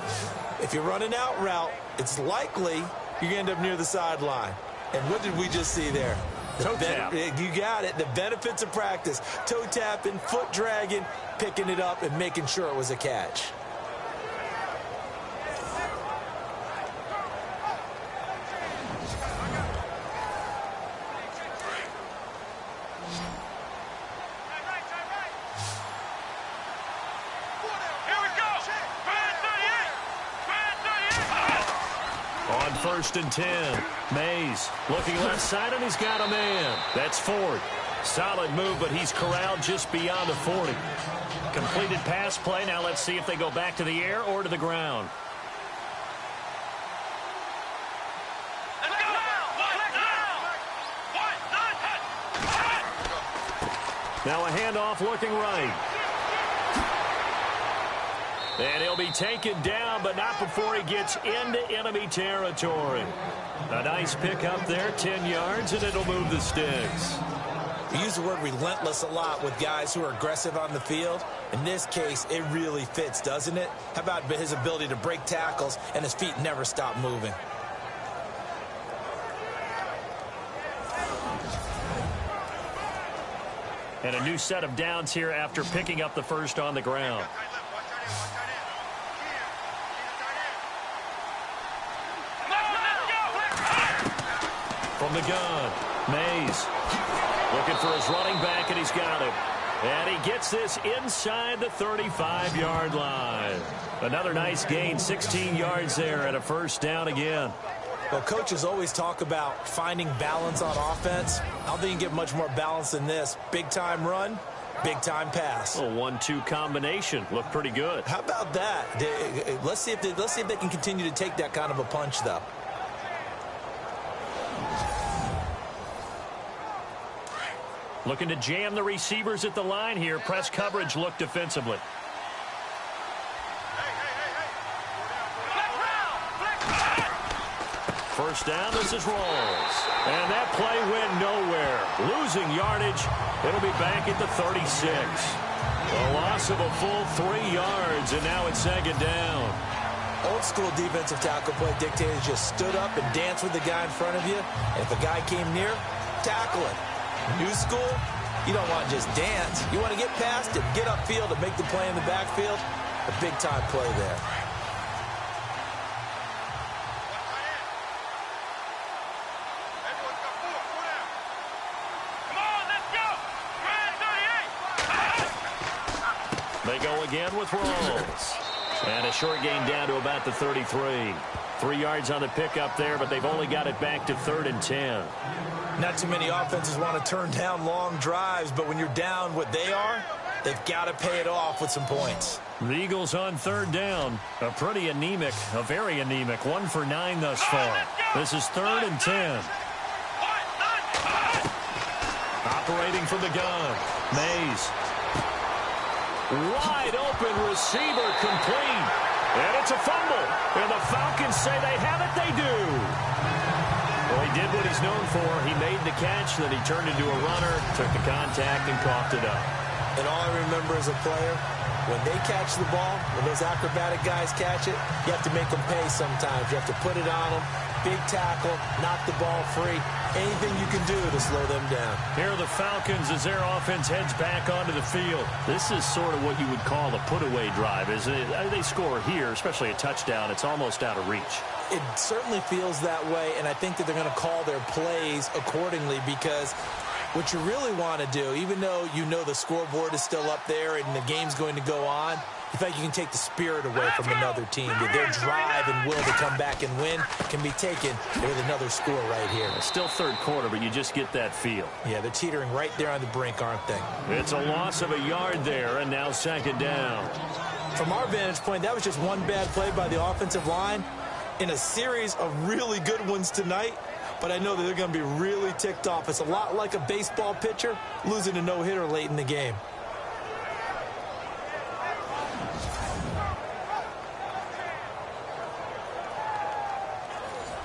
If you're running out route, it's likely you're going to end up near the sideline. And what did we just see there? Toe tap. You got it. The benefits of practice. Toe tapping, foot dragging, picking it up, and making sure it was a catch. On 1st and 10, Mays looking left side, and he's got a man. That's Ford. Solid move, but he's corralled just beyond the 40. Completed pass play. Now let's see if they go back to the air or to the ground. Now a handoff looking right. And he'll be taken down, but not before he gets into enemy territory. A nice pick up there, 10 yards, and it'll move the sticks. We use the word relentless a lot with guys who are aggressive on the field. In this case, it really fits, doesn't it? How about his ability to break tackles and his feet never stop moving? And a new set of downs here after picking up the first on the ground. From the gun, Mays looking for his running back, and he's got him. And he gets this inside the 35-yard line. Another nice gain, 16 yards there, and a first down again. Well, coaches always talk about finding balance on offense. I don't think you can get much more balance than this. Big-time run, big-time pass. A 1-2 combination. Looked pretty good. How about that? Let's see if they can continue to take that kind of a punch, though. Looking to jam the receivers at the line here. Press coverage look defensively. First down, this is Rawls. And that play went nowhere. Losing yardage. It'll be back at the 36. A loss of a full 3 yards, and now it's second down. Old school defensive tackle play dictated just stood up and danced with the guy in front of you. And if a guy came near, tackle him. New school, you don't want to just dance. You want to get past it, get upfield, and make the play in the backfield. A big-time play there. They go again with Rawls. And a short gain down to about the 33. 3 yards on the pickup there, but they've only got it back to 3rd and 10. Not too many offenses want to turn down long drives, but when you're down what they are, they've got to pay it off with some points. The Eagles on 3rd down. A very anemic 1 for 9 thus far. This is 3rd and 10. Operating from the gun. Mays. Wide open receiver complete. And it's a fumble. And the Falcons say they have it. They do. Well, he did what he's known for. He made the catch, then he turned into a runner, took the contact, and coughed it up. And all I remember as a player, when they catch the ball, when those acrobatic guys catch it, you have to make them pay sometimes. You have to put it on them. Big tackle, knock the ball free. Anything you can do to slow them down. Here are the Falcons as their offense heads back onto the field. This is sort of what you would call a put-away drive, isn't it? They score here, especially a touchdown. It's almost out of reach. It certainly feels that way, and I think that they're going to call their plays accordingly because what you really want to do, even though you know the scoreboard is still up there and the game's going to go on, you think you can take the spirit away from another team. Their drive and will to come back and win can be taken with another score right here. Still third quarter, but you just get that feel. Yeah, they're teetering right there on the brink, aren't they? It's a loss of a yard there, and now second down. From our vantage point, that was just one bad play by the offensive line in a series of really good ones tonight. But I know that they're going to be really ticked off. It's a lot like a baseball pitcher losing a no-hitter late in the game.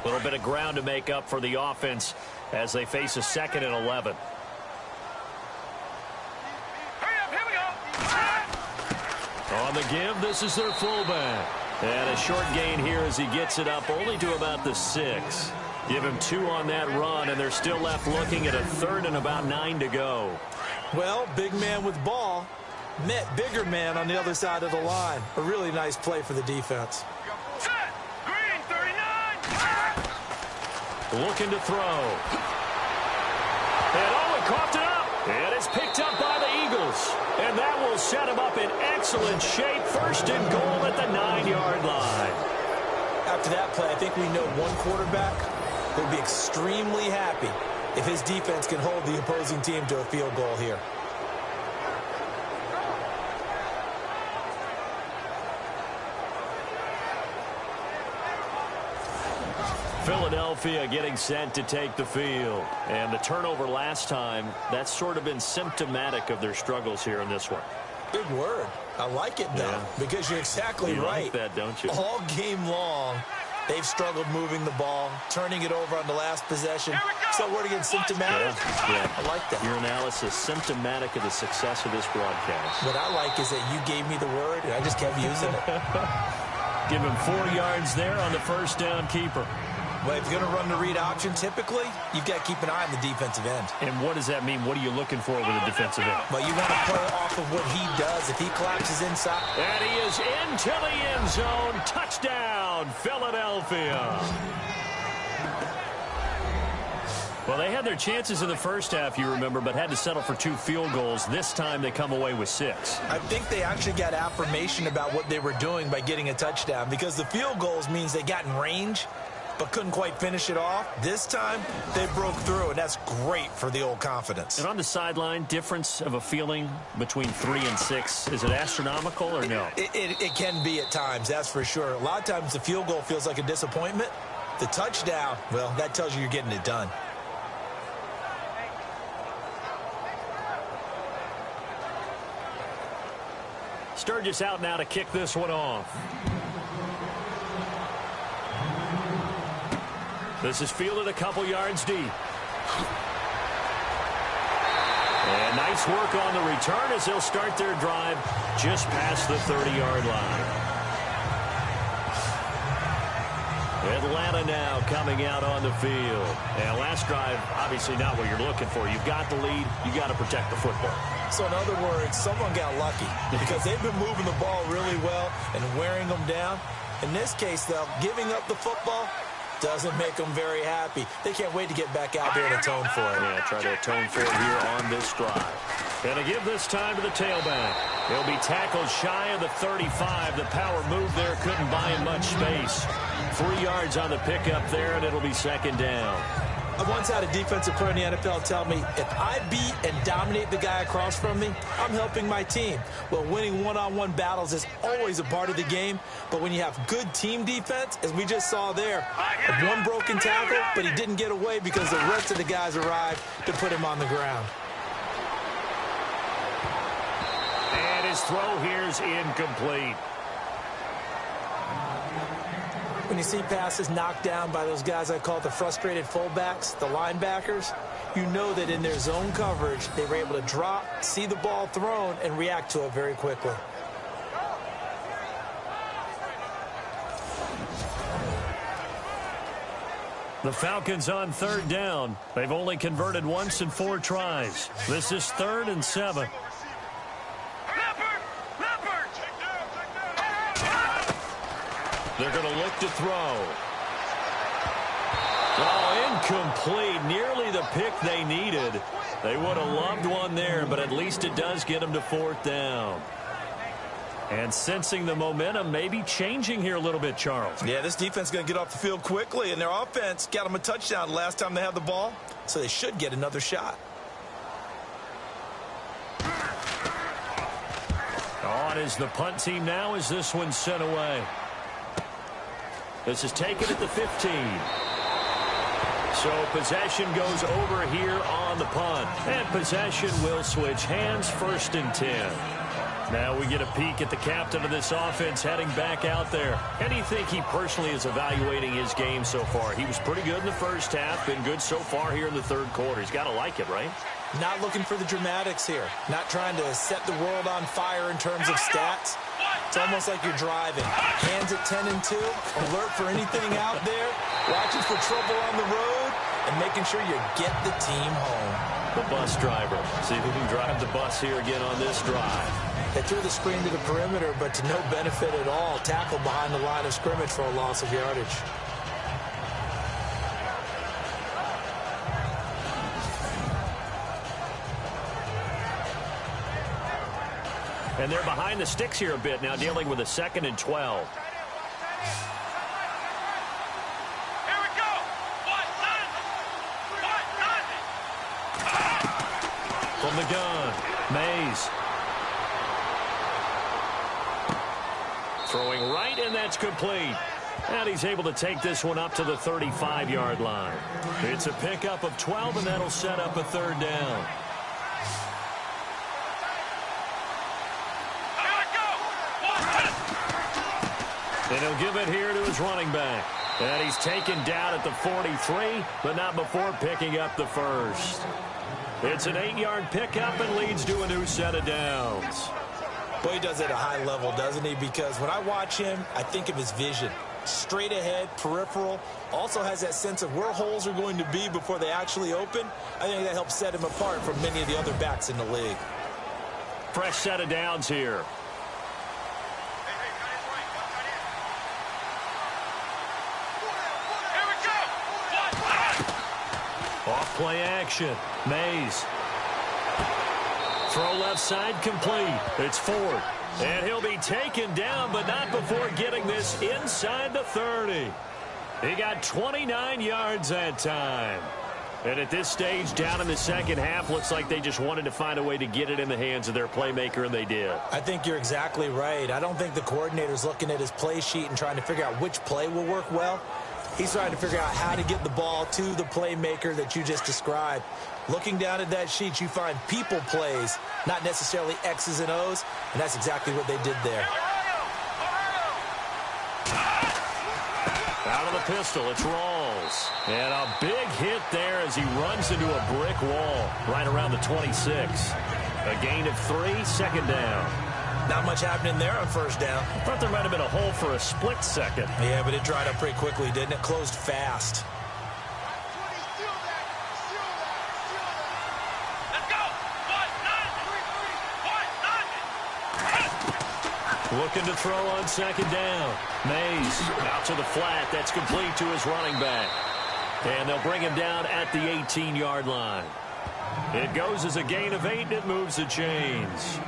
A little bit of ground to make up for the offense as they face a 2nd and 11. On the give, this is their fullback. And a short gain here as he gets it up only to about the 6. Give him 2 on that run, and they're still left looking at a 3rd and about 9 to go. Well, big man with ball met bigger man on the other side of the line. A really nice play for the defense. Green 39. Looking to throw. And Owen coughed it up. And it's picked up by the Eagles. And that will set him up in excellent shape. 1st and goal at the 9-yard line. After that play, I think we know one quarterback will be extremely happy if his defense can hold the opposing team to a field goal here. Philadelphia getting set to take the field. And the turnover last time, that's sort of been symptomatic of their struggles here in this one. Big word. I like it, though, because you're exactly right. You like that, don't you? All game long, they've struggled moving the ball, turning it over on the last possession. So word again, symptomatic? Yeah. I like that. Your analysis, symptomatic of the success of this broadcast. What I like is that you gave me the word, and I just kept using it. Give him 4 yards there on the first down keeper. Well, if you're going to run the read option, typically, you've got to keep an eye on the defensive end. And what does that mean? What are you looking for with a defensive end? Well, you want to play off of what he does. If he collapses inside. And he is into the end zone. Touchdown, Philadelphia. Well, they had their chances in the first half, you remember, but had to settle for 2 field goals. This time they come away with 6. I think they actually got affirmation about what they were doing by getting a touchdown, because the field goals means they got in range but couldn't quite finish it off. This time they broke through, and that's great for the old confidence. And on the sideline, difference of a feeling between 3 and 6, is it astronomical or no? It can be at times, that's for sure. A lot of times the field goal feels like a disappointment. The touchdown, well, that tells you you're getting it done. Sturgis out now to kick this one off. This is fielded a couple yards deep. And nice work on the return as they'll start their drive just past the 30-yard line. Atlanta now coming out on the field. And last drive, obviously not what you're looking for. You've got the lead. You got to protect the football. So in other words, someone got lucky because they've been moving the ball really well and wearing them down. In this case, though, giving up the football doesn't make them very happy. They can't wait to get back out there and atone for it. Yeah, try to atone for it here on this drive. And to give this time to the tailback. He'll be tackled shy of the 35. The power move there couldn't buy him much space. 3 yards on the pickup there, and it'll be second down. I once had a defensive player in the NFL tell me, if I beat and dominate the guy across from me, I'm helping my team. Well, winning one-on-one battles is always a part of the game, but when you have good team defense, as we just saw there, one broken tackle, but he didn't get away because the rest of the guys arrived to put him on the ground. And his throw here is incomplete. When you see passes knocked down by those guys I call the frustrated fullbacks, the linebackers, you know that in their zone coverage, they were able to drop, see the ball thrown, and react to it very quickly. The Falcons on 3rd down. They've only converted once in 4 tries. This is 3rd and 7. They're going to look to throw. Oh, incomplete. Nearly the pick they needed. They would have loved one there, but at least it does get them to 4th down. And sensing the momentum maybe changing here a little bit, Charles. Yeah, this defense is going to get off the field quickly, and their offense got them a touchdown last time they had the ball, so they should get another shot. On is the punt team now as this one's sent away. This is taken at the 15. So possession goes over here on the punt. And possession will switch hands, 1st and 10. Now we get a peek at the captain of this offense heading back out there. And you think he personally is evaluating his game so far? He was pretty good in the first half, been good so far here in the 3rd quarter. He's got to like it, right? Not looking for the dramatics here. Not trying to set the world on fire in terms of stats. It's almost like you're driving. Hands at 10 and 2, alert for anything out there, watching for trouble on the road, and making sure you get the team home. The bus driver. See if he can drive the bus here again on this drive. They threw the screen to the perimeter, but to no benefit at all. Tackled behind the line of scrimmage for a loss of yardage. And they're behind the sticks here a bit now, dealing with a 2nd and 12. Here we go. From the gun, Mays. Throwing right, and that's complete. And he's able to take this one up to the 35-yard line. It's a pickup of 12, and that'll set up a 3rd down. And he'll give it here to his running back. And he's taken down at the 43, but not before picking up the 1st. It's an 8-yard pickup and leads to a new set of downs. Boy, he does it at a high level, doesn't he? Because when I watch him, I think of his vision. straight ahead, peripheral. Also has that sense of where holes are going to be before they actually open. I think that helps set him apart from many of the other backs in the league. Fresh set of downs here. Off play action. Mays. Throw left side complete. It's Ford. And he'll be taken down, but not before getting this inside the 30. He got 29 yards that time. And at this stage, down in the second half, looks like they just wanted to find a way to get it in the hands of their playmaker, and they did. I think you're exactly right. I don't think the coordinator's looking at his play sheet and trying to figure out which play will work well. He's trying to figure out how to get the ball to the playmaker that you just described. Looking down at that sheet, you find people plays, not necessarily X's and O's, and that's exactly what they did there. Out of the pistol, it's Rawls. And a big hit there as he runs into a brick wall right around the 26. A gain of 3, second down. Not much happening there on first down. I thought there might have been a hole for a split second. Yeah, but it dried up pretty quickly, didn't it? Closed fast. Looking to throw on second down. Mays out to the flat. That's complete to his running back. And they'll bring him down at the 18-yard line. It goes as a gain of 8, and it moves the chains.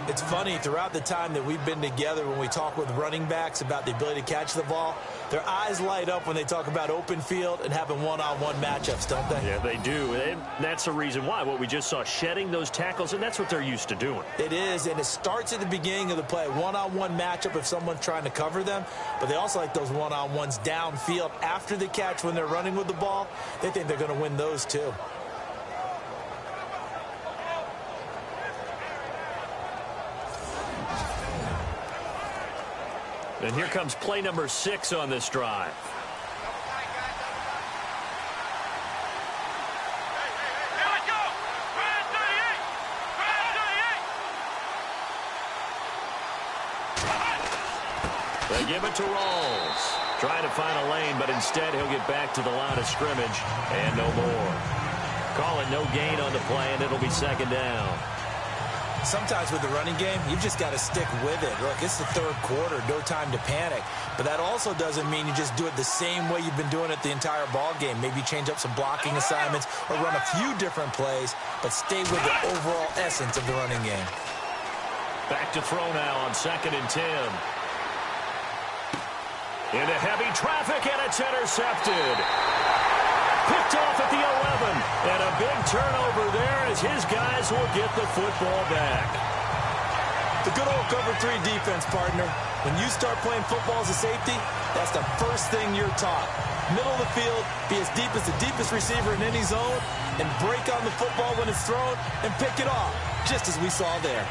It's funny, throughout the time that we've been together, when we talk with running backs about the ability to catch the ball, their eyes light up when they talk about open field and having one-on-one matchups, don't they? Yeah, they do. And that's the reason why. What we just saw, shedding those tackles, and that's what they're used to doing. It is, and it starts at the beginning of the play. One-on-one matchup if someone's trying to cover them, but they also like those one-on-ones downfield after the catch when they're running with the ball. They think they're going to win those too. And here comes play number 6 on this drive. They give it to Rawls. Trying to find a lane, but instead he'll get back to the line of scrimmage and no more. Call it no gain on the play, and it'll be second down. Sometimes with the running game, you've just got to stick with it. Look, it's the third quarter, no time to panic. But that also doesn't mean you just do it the same way you've been doing it the entire ball game. Maybe change up some blocking assignments or run a few different plays, but stay with the overall essence of the running game. Back to throw now on 2nd and 10. Into heavy traffic, and it's intercepted. Picked off at the 11, and a big turnover there as his guys will get the football back. The good old cover 3 defense, partner. When you start playing football as a safety, that's the first thing you're taught. Middle of the field, be as deep as the deepest receiver in any zone, and break on the football when it's thrown and pick it off, just as we saw there.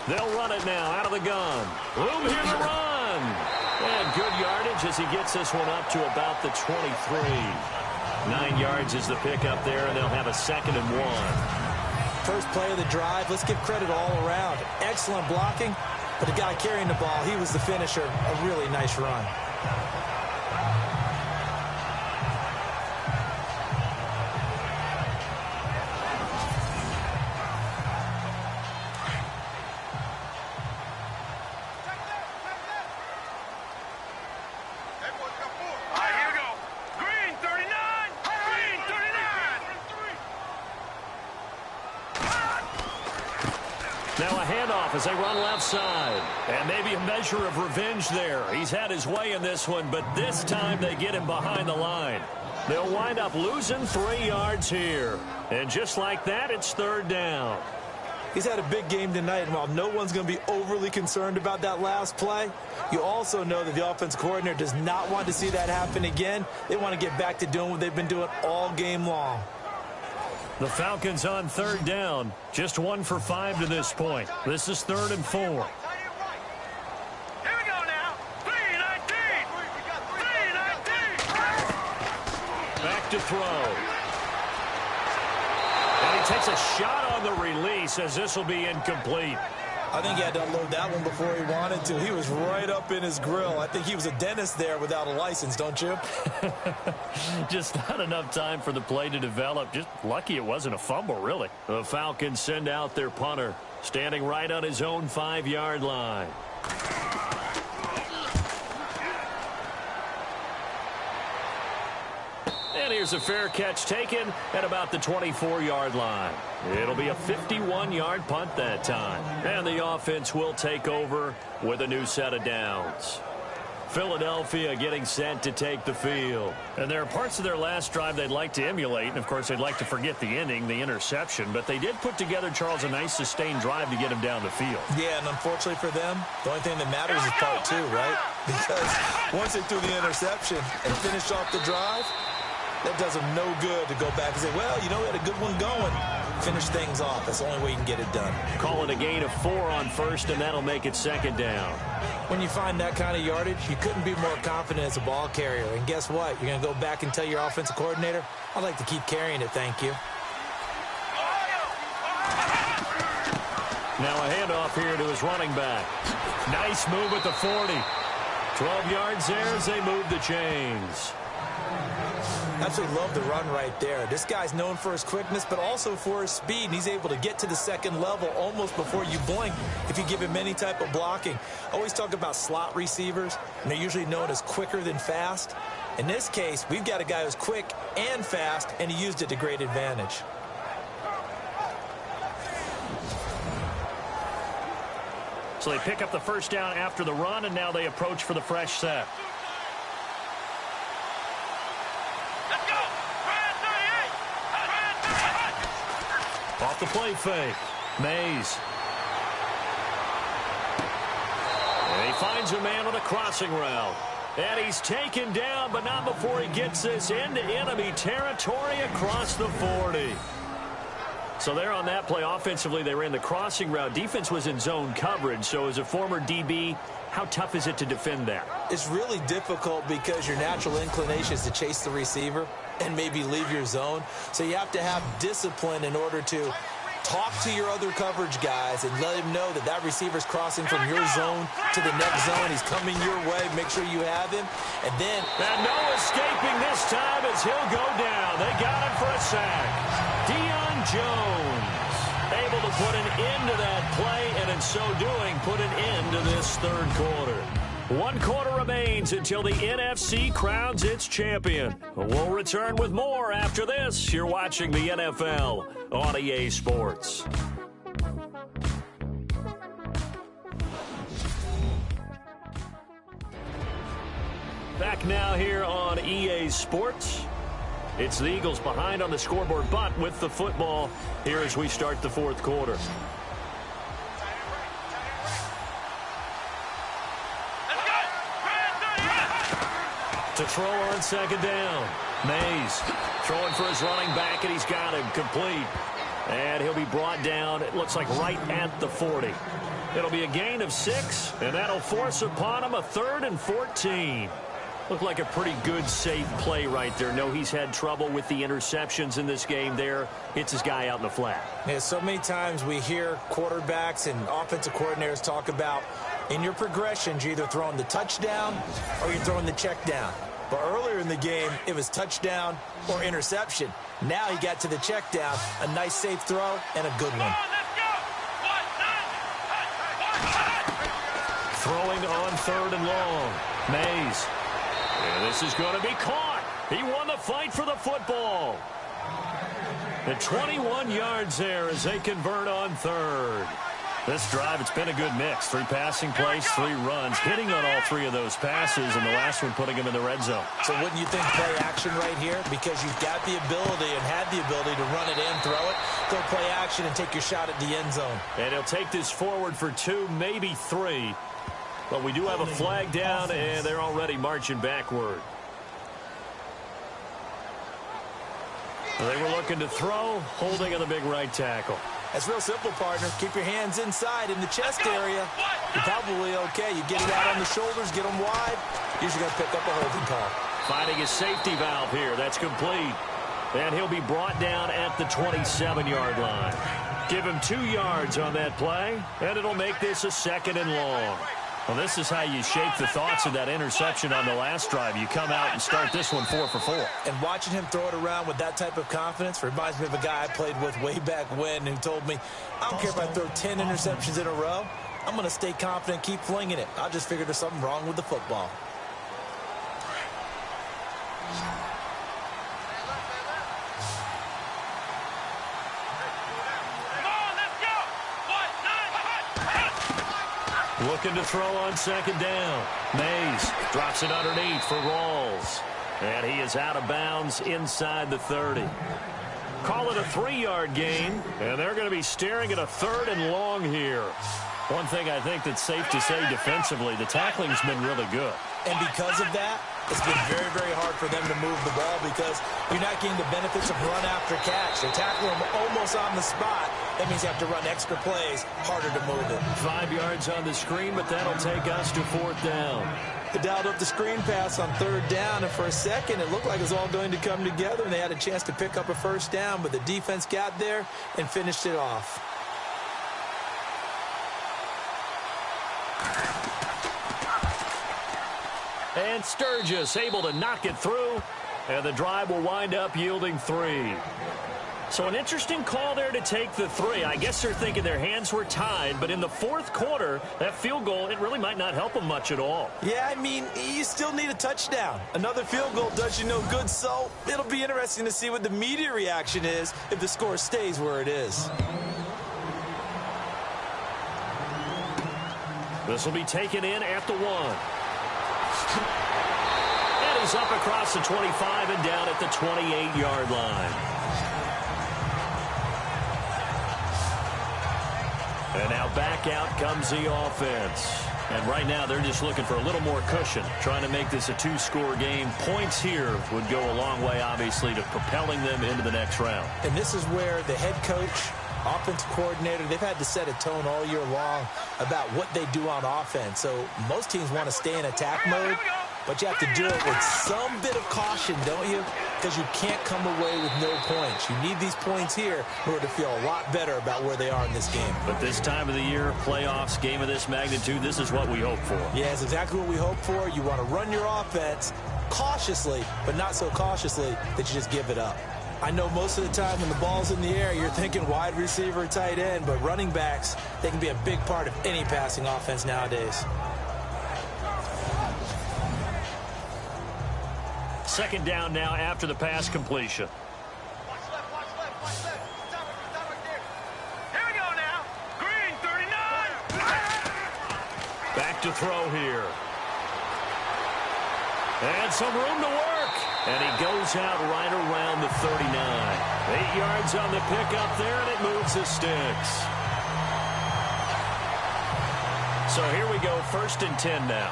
They'll run it now out of the gun. Room here to run. And good yardage as he gets this one up to about the 23. 9 yards is the pickup there, and they'll have a 2nd and 1. First play of the drive, let's give credit all around. Excellent blocking, but the guy carrying the ball, he was the finisher. A really nice run. Now a handoff as they run left side. And maybe a measure of revenge there. He's had his way in this one, but this time they get him behind the line. They'll wind up losing 3 yards here. And just like that, it's 3rd down. He's had a big game tonight, and while no one's going to be overly concerned about that last play, you also know that the offense coordinator does not want to see that happen again. They want to get back to doing what they've been doing all game long. The Falcons on third down. Just 1 for 5 to this point. This is 3rd and 4. Here we go now. 3-19. 3-19. Back to throw. And he takes a shot on the release as this will be incomplete. I think he had to unload that one before he wanted to. He was right up in his grill. I think he was a dentist there without a license, don't you? Just not enough time for the play to develop. Just lucky it wasn't a fumble, really. The Falcons send out their punter, standing right on his own 5-yard line. And here's a fair catch taken at about the 24-yard line. It'll be a 51-yard punt that time. And the offense will take over with a new set of downs. Philadelphia getting set to take the field. And there are parts of their last drive they'd like to emulate. And, of course, they'd like to forget the ending, the interception. But they did put together, Charles, a nice sustained drive to get him down the field. Yeah, and unfortunately for them, the only thing that matters is part 2, right? Because once they threw the interception and finished off the drive, that does them no good to go back and say, well, you know, we had a good one going. Finish things off. That's the only way you can get it done. Call it a gain of 4 on first, and that'll make it 2nd down. When you find that kind of yardage, you couldn't be more confident as a ball carrier. And guess what? You're going to go back and tell your offensive coordinator, I'd like to keep carrying it, thank you. Now a handoff here to his running back. Nice move at the 40. 12 yards there as they move the chains. Absolutely love the run right there. This guy's known for his quickness, but also for his speed, and he's able to get to the second level almost before you blink if you give him any type of blocking. I always talk about slot receivers, and they're usually known as quicker than fast. In this case, we've got a guy who's quick and fast, and he used it to great advantage. So they pick up the first down after the run, and now they approach for the fresh set. Off the play fake. Mays. And he finds a man on a crossing route. And he's taken down, but not before he gets this into enemy territory across the 40. So there on that play, offensively, they ran the crossing route. Defense was in zone coverage. So as a former DB, how tough is it to defend that? It's really difficult because your natural inclination is to chase the receiver and maybe leave your zone. So you have to have discipline in order to talk to your other coverage guys and let him know that that receiver's crossing from your zone to the next zone. He's coming your way. Make sure you have him. And then... And no escaping this time as he'll go down. They got him for a sack. Deion Jones able to put an end to that play, and in so doing, put an end to this third quarter. 1 quarter remains until the NFC crowns its champion. We'll return with more after this. You're watching the NFL on EA Sports. Back now here on EA Sports. It's the Eagles behind on the scoreboard, but with the football here as we start the 4th quarter. To throw on 2nd down. Mays throwing for his running back, and he's got him complete. And he'll be brought down, it looks like right at the 40. It'll be a gain of 6, and that'll force upon him a 3rd and 14. Looked like a pretty good, safe play right there. No, he's had trouble with the interceptions in this game there. Hits his guy out in the flat. Yeah, so many times we hear quarterbacks and offensive coordinators talk about in your progressions, you're either throwing the touchdown or you're throwing the check down. But earlier in the game, it was touchdown or interception. Now he got to the check down, a nice safe throw, and a good one. Throwing on 3rd and long. Mays. And this is going to be caught. He won the fight for the football. And 21 yards there as they convert on 3rd. This drive, it's been a good mix. 3 passing plays, 3 runs, hitting on all 3 of those passes, and the last one putting him in the red zone. So wouldn't you think play action right here? Because you've got the ability and had the ability to run it in, throw it, go play action, and take your shot at the end zone. And he'll take this forward for 2, maybe 3. But we do have a flag down, and they're already marching backward. They were looking to throw, holding on the big right tackle. That's real simple, partner. Keep your hands inside in the chest area. You're probably okay. You get it out on the shoulders, get them wide. Usually going to pick up a holding call. Finding a safety valve here. That's complete. And he'll be brought down at the 27-yard line. Give him 2 yards on that play, and it'll make this a 2nd and long. Well, this is how you shape the thoughts of that interception on the last drive. You come out and start this one 4 for 4. And watching him throw it around with that type of confidence reminds me of a guy I played with way back when who told me, I don't care if I throw 10 interceptions in a row. I'm going to stay confident, keep flinging it. I just figured there's something wrong with the football. Looking to throw on 2nd down. Mays drops it underneath for Rawls. And he is out of bounds inside the 30. Call it a 3-yard gain, and they're going to be staring at a 3rd and long here. One thing I think that's safe to say defensively, the tackling's been really good. And because of that, it's been very, very hard for them to move the ball because you're not getting the benefits of run after catch. They're tackling them almost on the spot. That means you have to run extra plays, harder to move it. 5 yards on the screen, but that'll take us to 4th down. They dialed up the screen pass on 3rd down, and for a second it looked like it was all going to come together, and they had a chance to pick up a 1st down, but the defense got there and finished it off. And Sturgis able to knock it through, and the drive will wind up yielding 3. So an interesting call there to take the 3. I guess they're thinking their hands were tied, but in the 4th quarter, that field goal, it really might not help them much at all. Yeah, I mean, you still need a touchdown. Another field goal does you no good, so it'll be interesting to see what the media reaction is if the score stays where it is. This will be taken in at the 1. And he's up across the 25 and down at the 28-yard line. And now back out comes the offense. And right now they're just looking for a little more cushion, trying to make this a 2-score game. Points here would go a long way, obviously, to propelling them into the next round. And this is where the head coach, offensive coordinator, they've had to set a tone all year long about what they do on offense. So most teams want to stay in attack mode, but you have to do it with some bit of caution, don't you? Because you can't come away with no points. You need these points here in order to feel a lot better about where they are in this game. But this time of the year, playoffs, game of this magnitude, this is what we hope for. Yeah, it's exactly what we hope for. You want to run your offense cautiously, but not so cautiously that you just give it up. I know most of the time when the ball's in the air, you're thinking wide receiver, tight end, but running backs, they can be a big part of any passing offense nowadays. 2nd down now after the pass completion. Watch left, watch left, watch left. Stop right there. Here we go now. Green, 39. Back to throw here. And some room to work. And he goes out right around the 39. 8 yards on the pickup there, and it moves the sticks. So here we go, 1st and 10 now.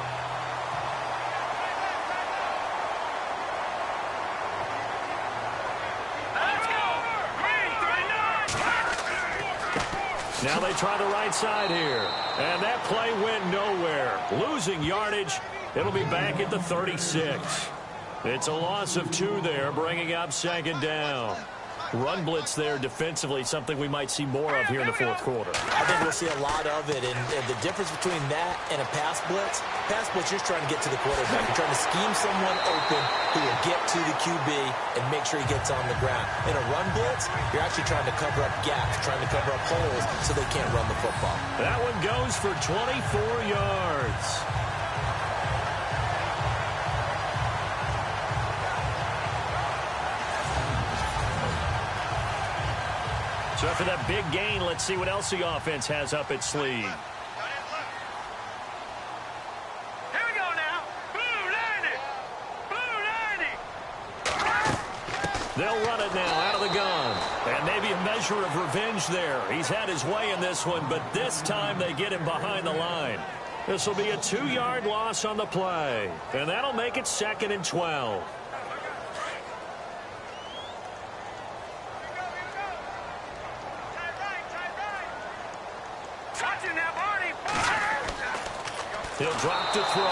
Now they try the right side here. And that play went nowhere. Losing yardage. It'll be back at the 36. It's a loss of 2 there, bringing up 2nd down. Run blitz there defensively, something we might see more of here in the 4th quarter. I think we'll see a lot of it, and the difference between that and a pass blitz, you're just trying to get to the quarterback. You're trying to scheme someone open who will get to the QB and make sure he gets on the ground. In a run blitz, you're actually trying to cover up gaps, trying to cover up holes so they can't run the football. That one goes for 24 yards. So after that big gain, let's see what else the offense has up its sleeve. Here we go now. Blue 90. They'll run it now out of the gun. And maybe a measure of revenge there. He's had his way in this one, but this time they get him behind the line. This will be a 2-yard loss on the play. And that'll make it 2nd and 12. He'll drop to throw.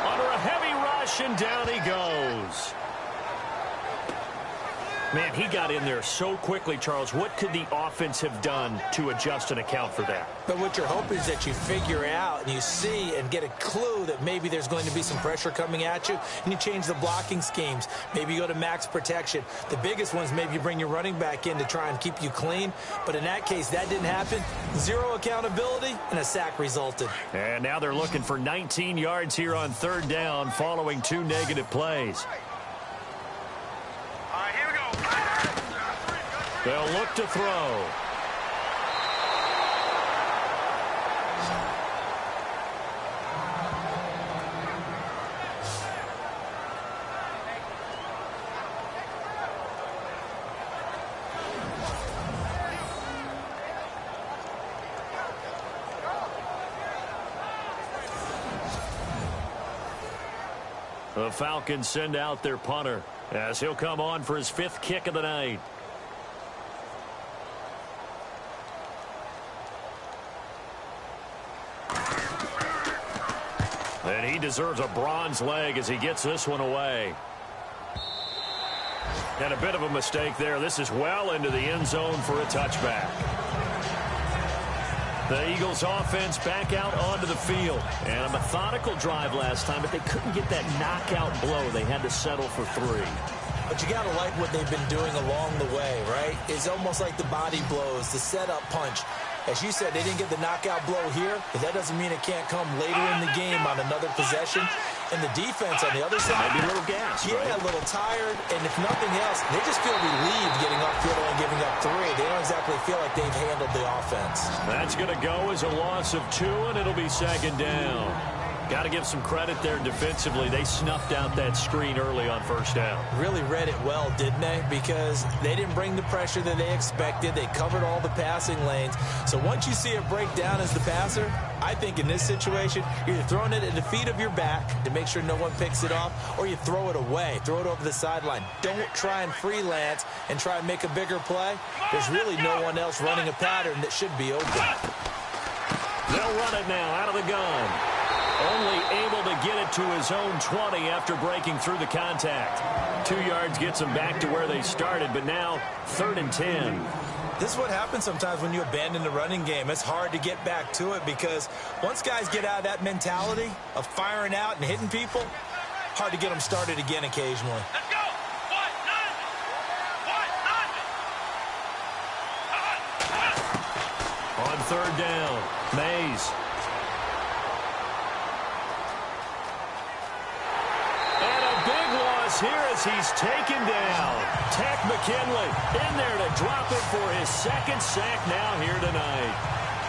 Under a heavy rush, and down he goes. Man, he got in there so quickly, Charles. What could the offense have done to adjust and account for that? But what you're hoping is that you figure out and you see and get a clue that maybe there's going to be some pressure coming at you, and you change the blocking schemes. Maybe you go to max protection. The biggest ones, maybe you bring your running back in to try and keep you clean. But in that case, that didn't happen. 0 accountability, and a sack resulted. And now they're looking for 19 yards here on 3rd down following 2 negative plays. They'll look to throw. The Falcons send out their punter as he'll come on for his 5th kick of the night. And he deserves a bronze leg as he gets this one away. And a bit of a mistake there. This is well into the end zone for a touchback. The Eagles offense back out onto the field. And a methodical drive last time, but they couldn't get that knockout blow. They had to settle for 3. But you got to like what they've been doing along the way, right? It's almost like the body blows, the setup punch. As you said, they didn't get the knockout blow here, but that doesn't mean it can't come later in the game on another possession. And the defense on the other side, maybe a little gassed, yeah, right? A little tired. And if nothing else, they just feel relieved getting upfield and giving up 3. They don't exactly feel like they've handled the offense. That's going to go as a loss of 2, and it'll be 2nd down. Got to give some credit there defensively. They snuffed out that screen early on 1st down. Really read it well, didn't they? Because they didn't bring the pressure that they expected. They covered all the passing lanes. So once you see it break down as the passer, I think in this situation, you're either throwing it at the feet of your back to make sure no one picks it off, or you throw it away, throw it over the sideline. Don't try and freelance and try and make a bigger play. There's really no one else running a pattern that should be open. They'll run it now out of the gun. Only able to get it to his own 20 after breaking through the contact. 2 yards gets them back to where they started, but now 3rd and 10. This is what happens sometimes when you abandon the running game. It's hard to get back to it because once guys get out of that mentality of firing out and hitting people, hard to get them started again occasionally. Let's go. On 3rd down, Mays. Here as he's taken down. Tech McKinley in there to drop it for his 2nd sack now here tonight.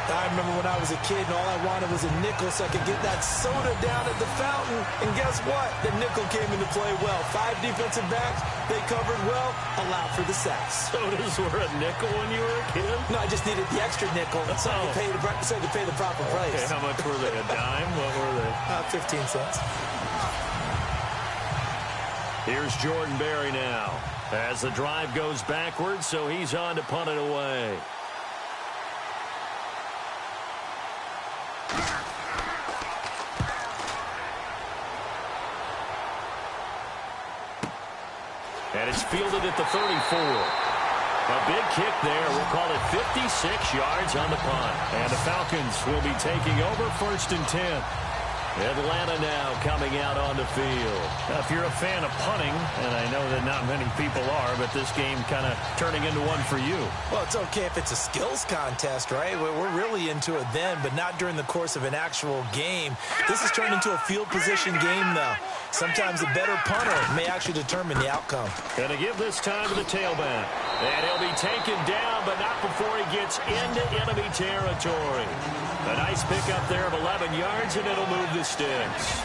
I remember when I was a kid and all I wanted was a nickel so I could get that soda down at the fountain. And guess what? The nickel came into play well. 5 defensive backs, they covered well, allowed for the sacks. Sodas were a nickel when you were a kid? No, I just needed the extra nickel so I could pay the proper price. Okay, how much were they? A dime? What were they? 15 cents. Here's Jordan Berry now as the drive goes backwards, so he's on to punt it away. And it's fielded at the 34. A big kick there. We'll call it 56 yards on the punt. And the Falcons will be taking over 1st and 10. Atlanta now coming out on the field. Now, if you're a fan of punting, and I know that not many people are, but this game kind of turning into one for you. Well, it's okay if it's a skills contest, right? We're really into it then, but not during the course of an actual game. This has turned into a field position game, though. Sometimes a better punter may actually determine the outcome. Going to give this time to the tailback. And he'll be taken down, but not before he gets into enemy territory. A nice pickup there of 11 yards, and it'll move the sticks.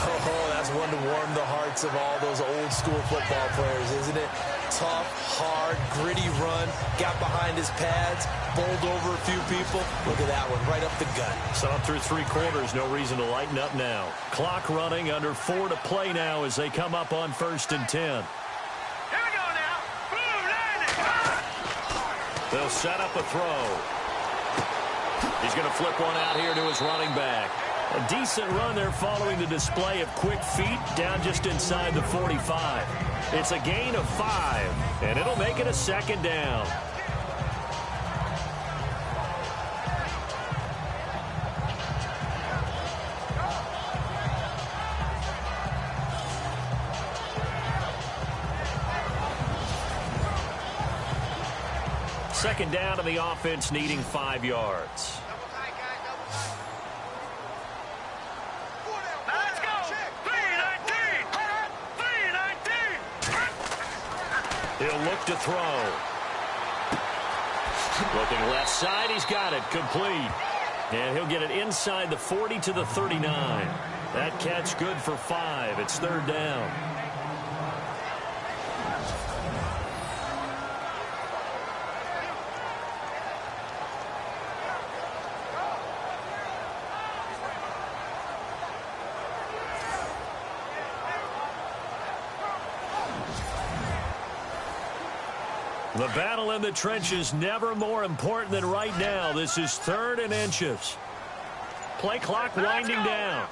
Oh, that's one to warm the hearts of all those old-school football players, isn't it? Tough, hard, gritty run, got behind his pads, bowled over a few people. Look at that one, right up the gut. So up through 3 quarters, no reason to lighten up now. Clock running, under 4 to play now as they come up on 1st and 10. Here we go now. Boom, landing. They'll set up a throw. He's going to flip one out here to his running back. A decent run there following the display of quick feet down just inside the 45. It's a gain of 5, and it'll make it a 2nd down. Second down, and the offense needing 5 yards. Let's go. 3-19. 3-19. He'll look to throw. Looking left side, he's got it, complete. And he'll get it inside the 40 to the 39. That catch good for 5. It's 3rd down. The battle in the trenches never more important than right now. This is 3rd and inches. Play clock winding down.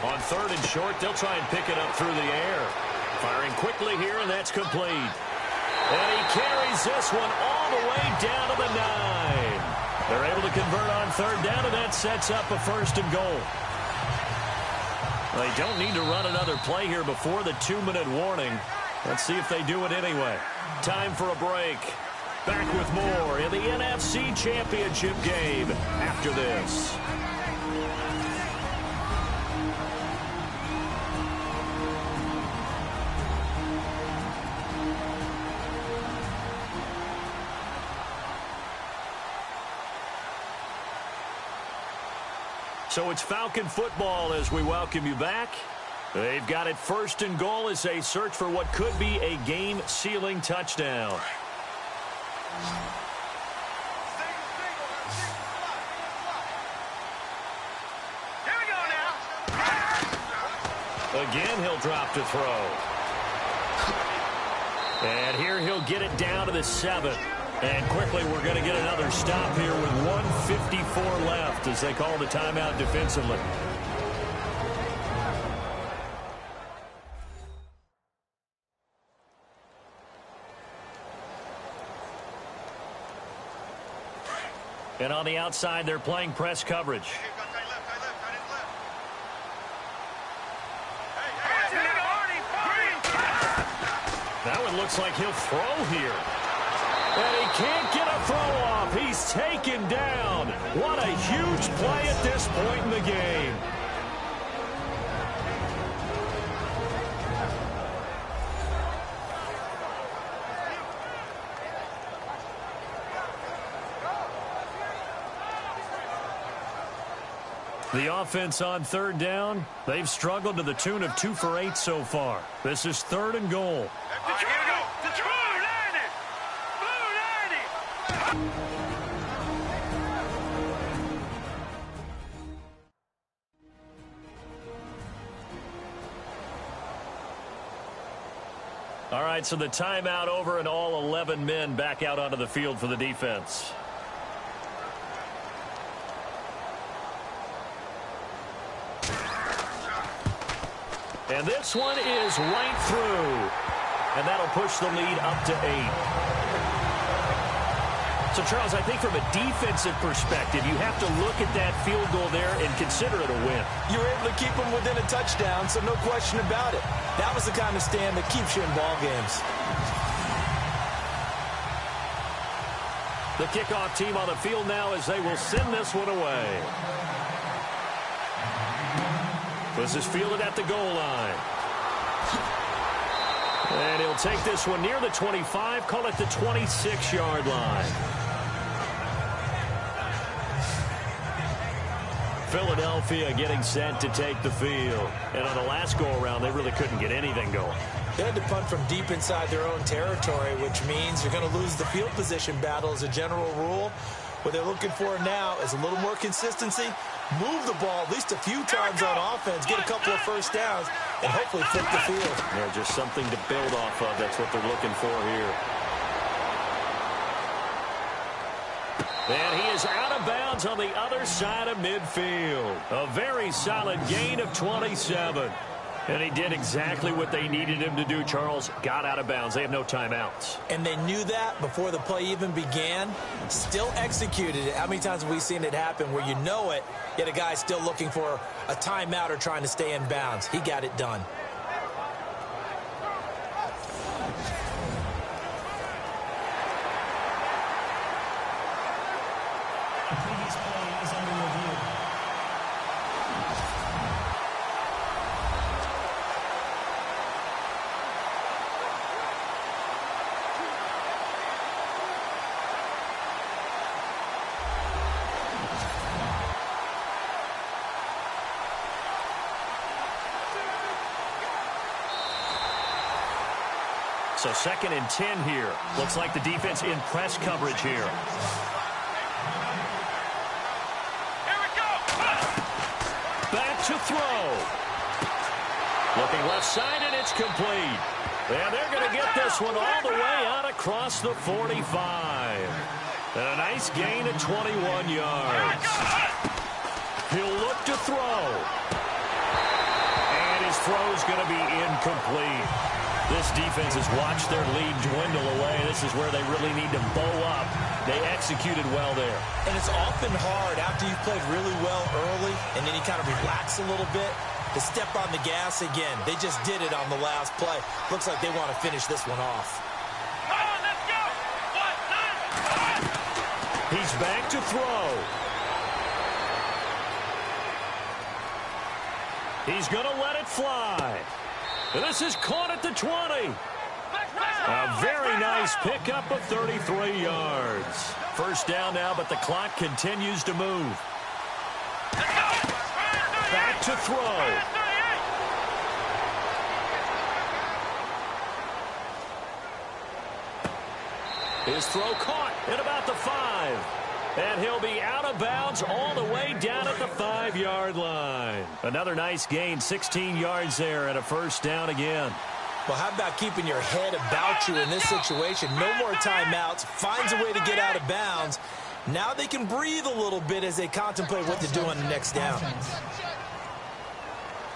On 3rd and short, they'll try and pick it up through the air. Firing quickly here, and that's complete. And he carries this one all the way down to the 9. They're able to convert on 3rd down, and that sets up a 1st and goal. They don't need to run another play here before the 2-minute warning. Let's see if they do it anyway. Time for a break. Back with more in the NFC Championship game after this. So it's Falcon football as we welcome you back. They've got it 1st and goal as they search for what could be a game-sealing touchdown. Here we go now. Again, he'll drop to throw. And here he'll get it down to the 7. And quickly we're going to get another stop here with 1:54 left as they call the timeout defensively. And on the outside, they're playing press coverage. That one looks like he'll throw here. And he can't get a throw off. He's taken down. What a huge play at this point in the game. The offense on 3rd down, they've struggled to the tune of 2 for 8 so far. This is 3rd and goal. Here we go. All right, so the timeout over and all 11 men back out onto the field for the defense. And this one is right through. And that'll push the lead up to 8. So, Charles, I think from a defensive perspective, you have to look at that field goal there and consider it a win. You were able to keep them within a touchdown, so no question about it. That was the kind of stand that keeps you in ball games. The kickoff team on the field now as they will send this one away. This is fielded at the goal line. And he'll take this one near the 25, call it the 26-yard line. Philadelphia getting set to take the field. And on the last go-around, they really couldn't get anything going. They had to punt from deep inside their own territory, which means you're going to lose the field position battle as a general rule. What they're looking for now is a little more consistency, move the ball at least a few times on offense, get a couple of first downs, and hopefully flip the field. Yeah, just something to build off of. That's what they're looking for here. And he is out of bounds on the other side of midfield. A very solid gain of 27. And he did exactly what they needed him to do, Charles. Got out of bounds. They have no timeouts. And they knew that before the play even began. Still executed it. How many times have we seen it happen where you know it, yet a guy's still looking for a timeout or trying to stay in bounds? He got it done. The previous play is under review. So 2nd and 10 here. Looks like the defense in press coverage here. Back to throw. Looking left side, and it's complete. And they're going to get this one all the way out across the 45. And a nice gain of 21 yards. He'll look to throw. And his throw's going to be incomplete. This defense has watched their lead dwindle away. This is where they really need to bow up. They executed well there. And it's often hard after you've played really well early and then you kind of relax a little bit to step on the gas again. They just did it on the last play. Looks like they want to finish this one off. Come on, let's go. 1, 9. He's back to throw. He's going to let it fly. And this is caught at the 20. A very nice pickup of 33 yards. First down now, but the clock continues to move. Back to throw. His throw caught at about the 5. And he'll be out of bounds all the way down at the 5-yard line. Another nice gain, 16 yards there, and a first down again. Well, how about keeping your head about you in this situation? No more timeouts. Finds a way to get out of bounds. Now they can breathe a little bit as they contemplate what to do on the next down.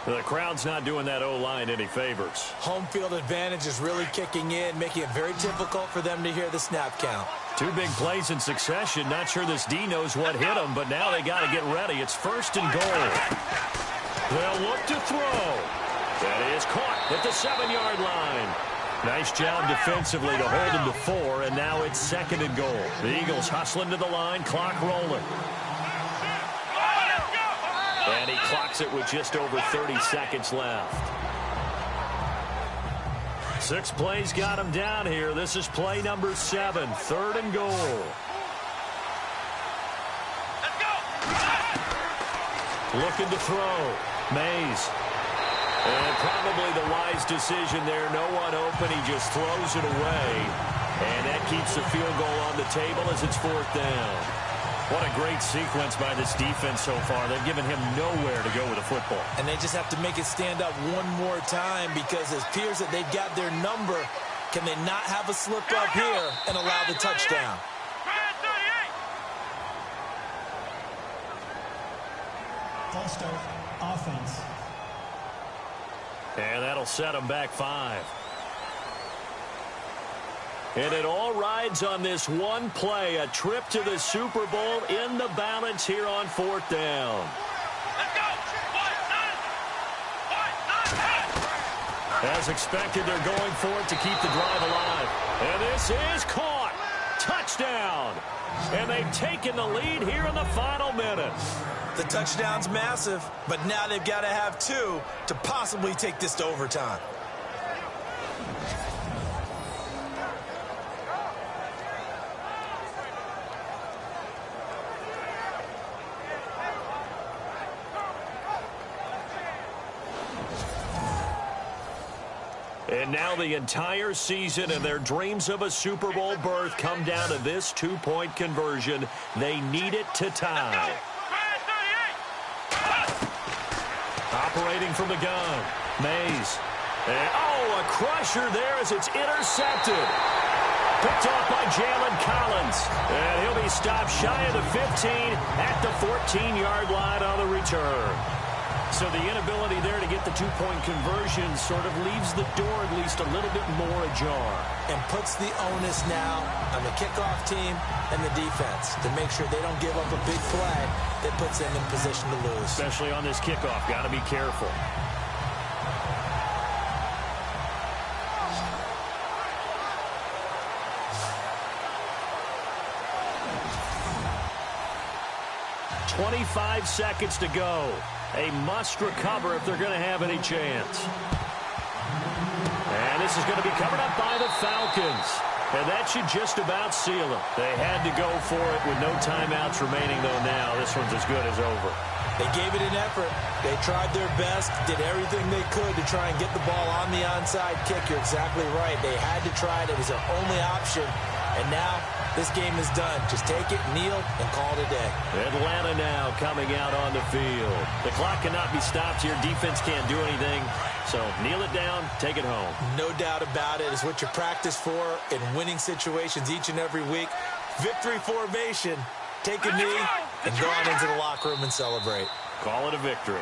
The crowd's not doing that O-line any favors. Home field advantage is really kicking in, making it very difficult for them to hear the snap count. 2 big plays in succession. Not sure this D knows what hit them, but now they got to get ready. It's 1st and goal. They'll look to throw. That is caught at the 7-yard line. Nice job defensively to hold them to 4, and now it's 2nd and goal. The Eagles hustling to the line, clock rolling. And he clocks it with just over 30 seconds left. 6 plays got him down here. This is play number 7, 3rd and goal. Let's go. Looking to throw. Mays. And probably the wise decision there. No one open. He just throws it away. And that keeps the field goal on the table as it's 4th down. What a great sequence by this defense so far. They've given him nowhere to go with the football. And they just have to make it stand up one more time because it appears that they've got their number. Can they not have a slip up here and allow the touchdown? False start, offense. And that'll set them back 5. And it all rides on this one play, a trip to the Super Bowl in the balance here on 4th down. Let's go. 1, 9. As expected, they're going for it to keep the drive alive. And this is caught. Touchdown. And they've taken the lead here in the final minutes. The touchdown's massive, but now they've got to have 2 to possibly take this to overtime. And now the entire season and their dreams of a Super Bowl berth come down to this two-point conversion. They need it to tie. Operating from the gun, Mays. And, a crusher there as it's intercepted. Picked off by Jalen Collins. And he'll be stopped shy of the 15 at the 14-yard line on the return. So the inability there to get the two-point conversion sort of leaves the door at least a little bit more ajar. And puts the onus now on the kickoff team and the defense to make sure they don't give up a big play that puts them in position to lose. Especially on this kickoff. Got to be careful. "25 seconds to go. A must recover if they're going to have any chance. And this is going to be covered up by the Falcons. And that should just about seal it. They had to go for it with no timeouts remaining, though now this one's as good as over. They gave it an effort. They tried their best, did everything they could to try and get the ball on the onside kick. You're exactly right. They had to try it. It was their only option. And now this game is done. Just take it, kneel, and call it a day. Atlanta now coming out on the field. The clock cannot be stopped here. Defense can't do anything. So kneel it down, take it home. No doubt about it. It's what you practice for in winning situations each and every week. Victory formation. Take a knee and go on into the locker room and celebrate. Call it a victory.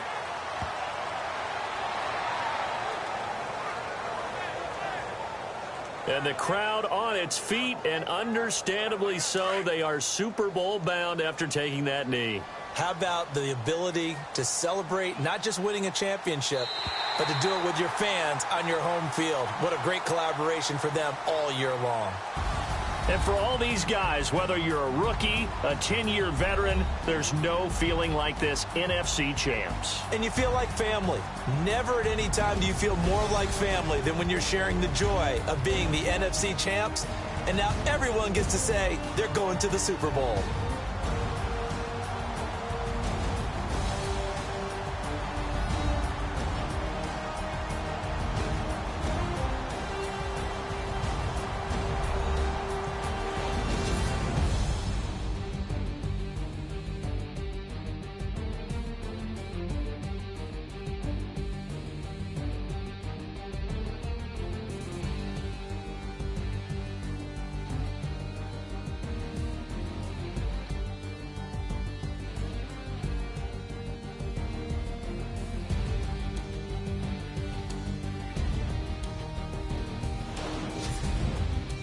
And the crowd on its feet, and understandably so. They are Super Bowl bound after taking that knee. How about the ability to celebrate not just winning a championship, but to do it with your fans on your home field? What a great collaboration for them all year long. And for all these guys, whether you're a rookie, a 10-year veteran, there's no feeling like this NFC champs. And you feel like family. Never at any time do you feel more like family than when you're sharing the joy of being the NFC champs. And now everyone gets to say they're going to the Super Bowl.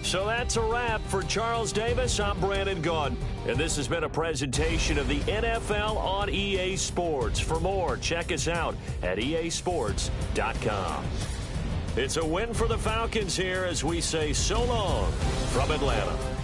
So that's a wrap for Charles Davis. I'm Brandon Gaudin, and this has been a presentation of the NFL on EA Sports. For more, check us out at easports.com. It's a win for the Falcons here as we say so long from Atlanta.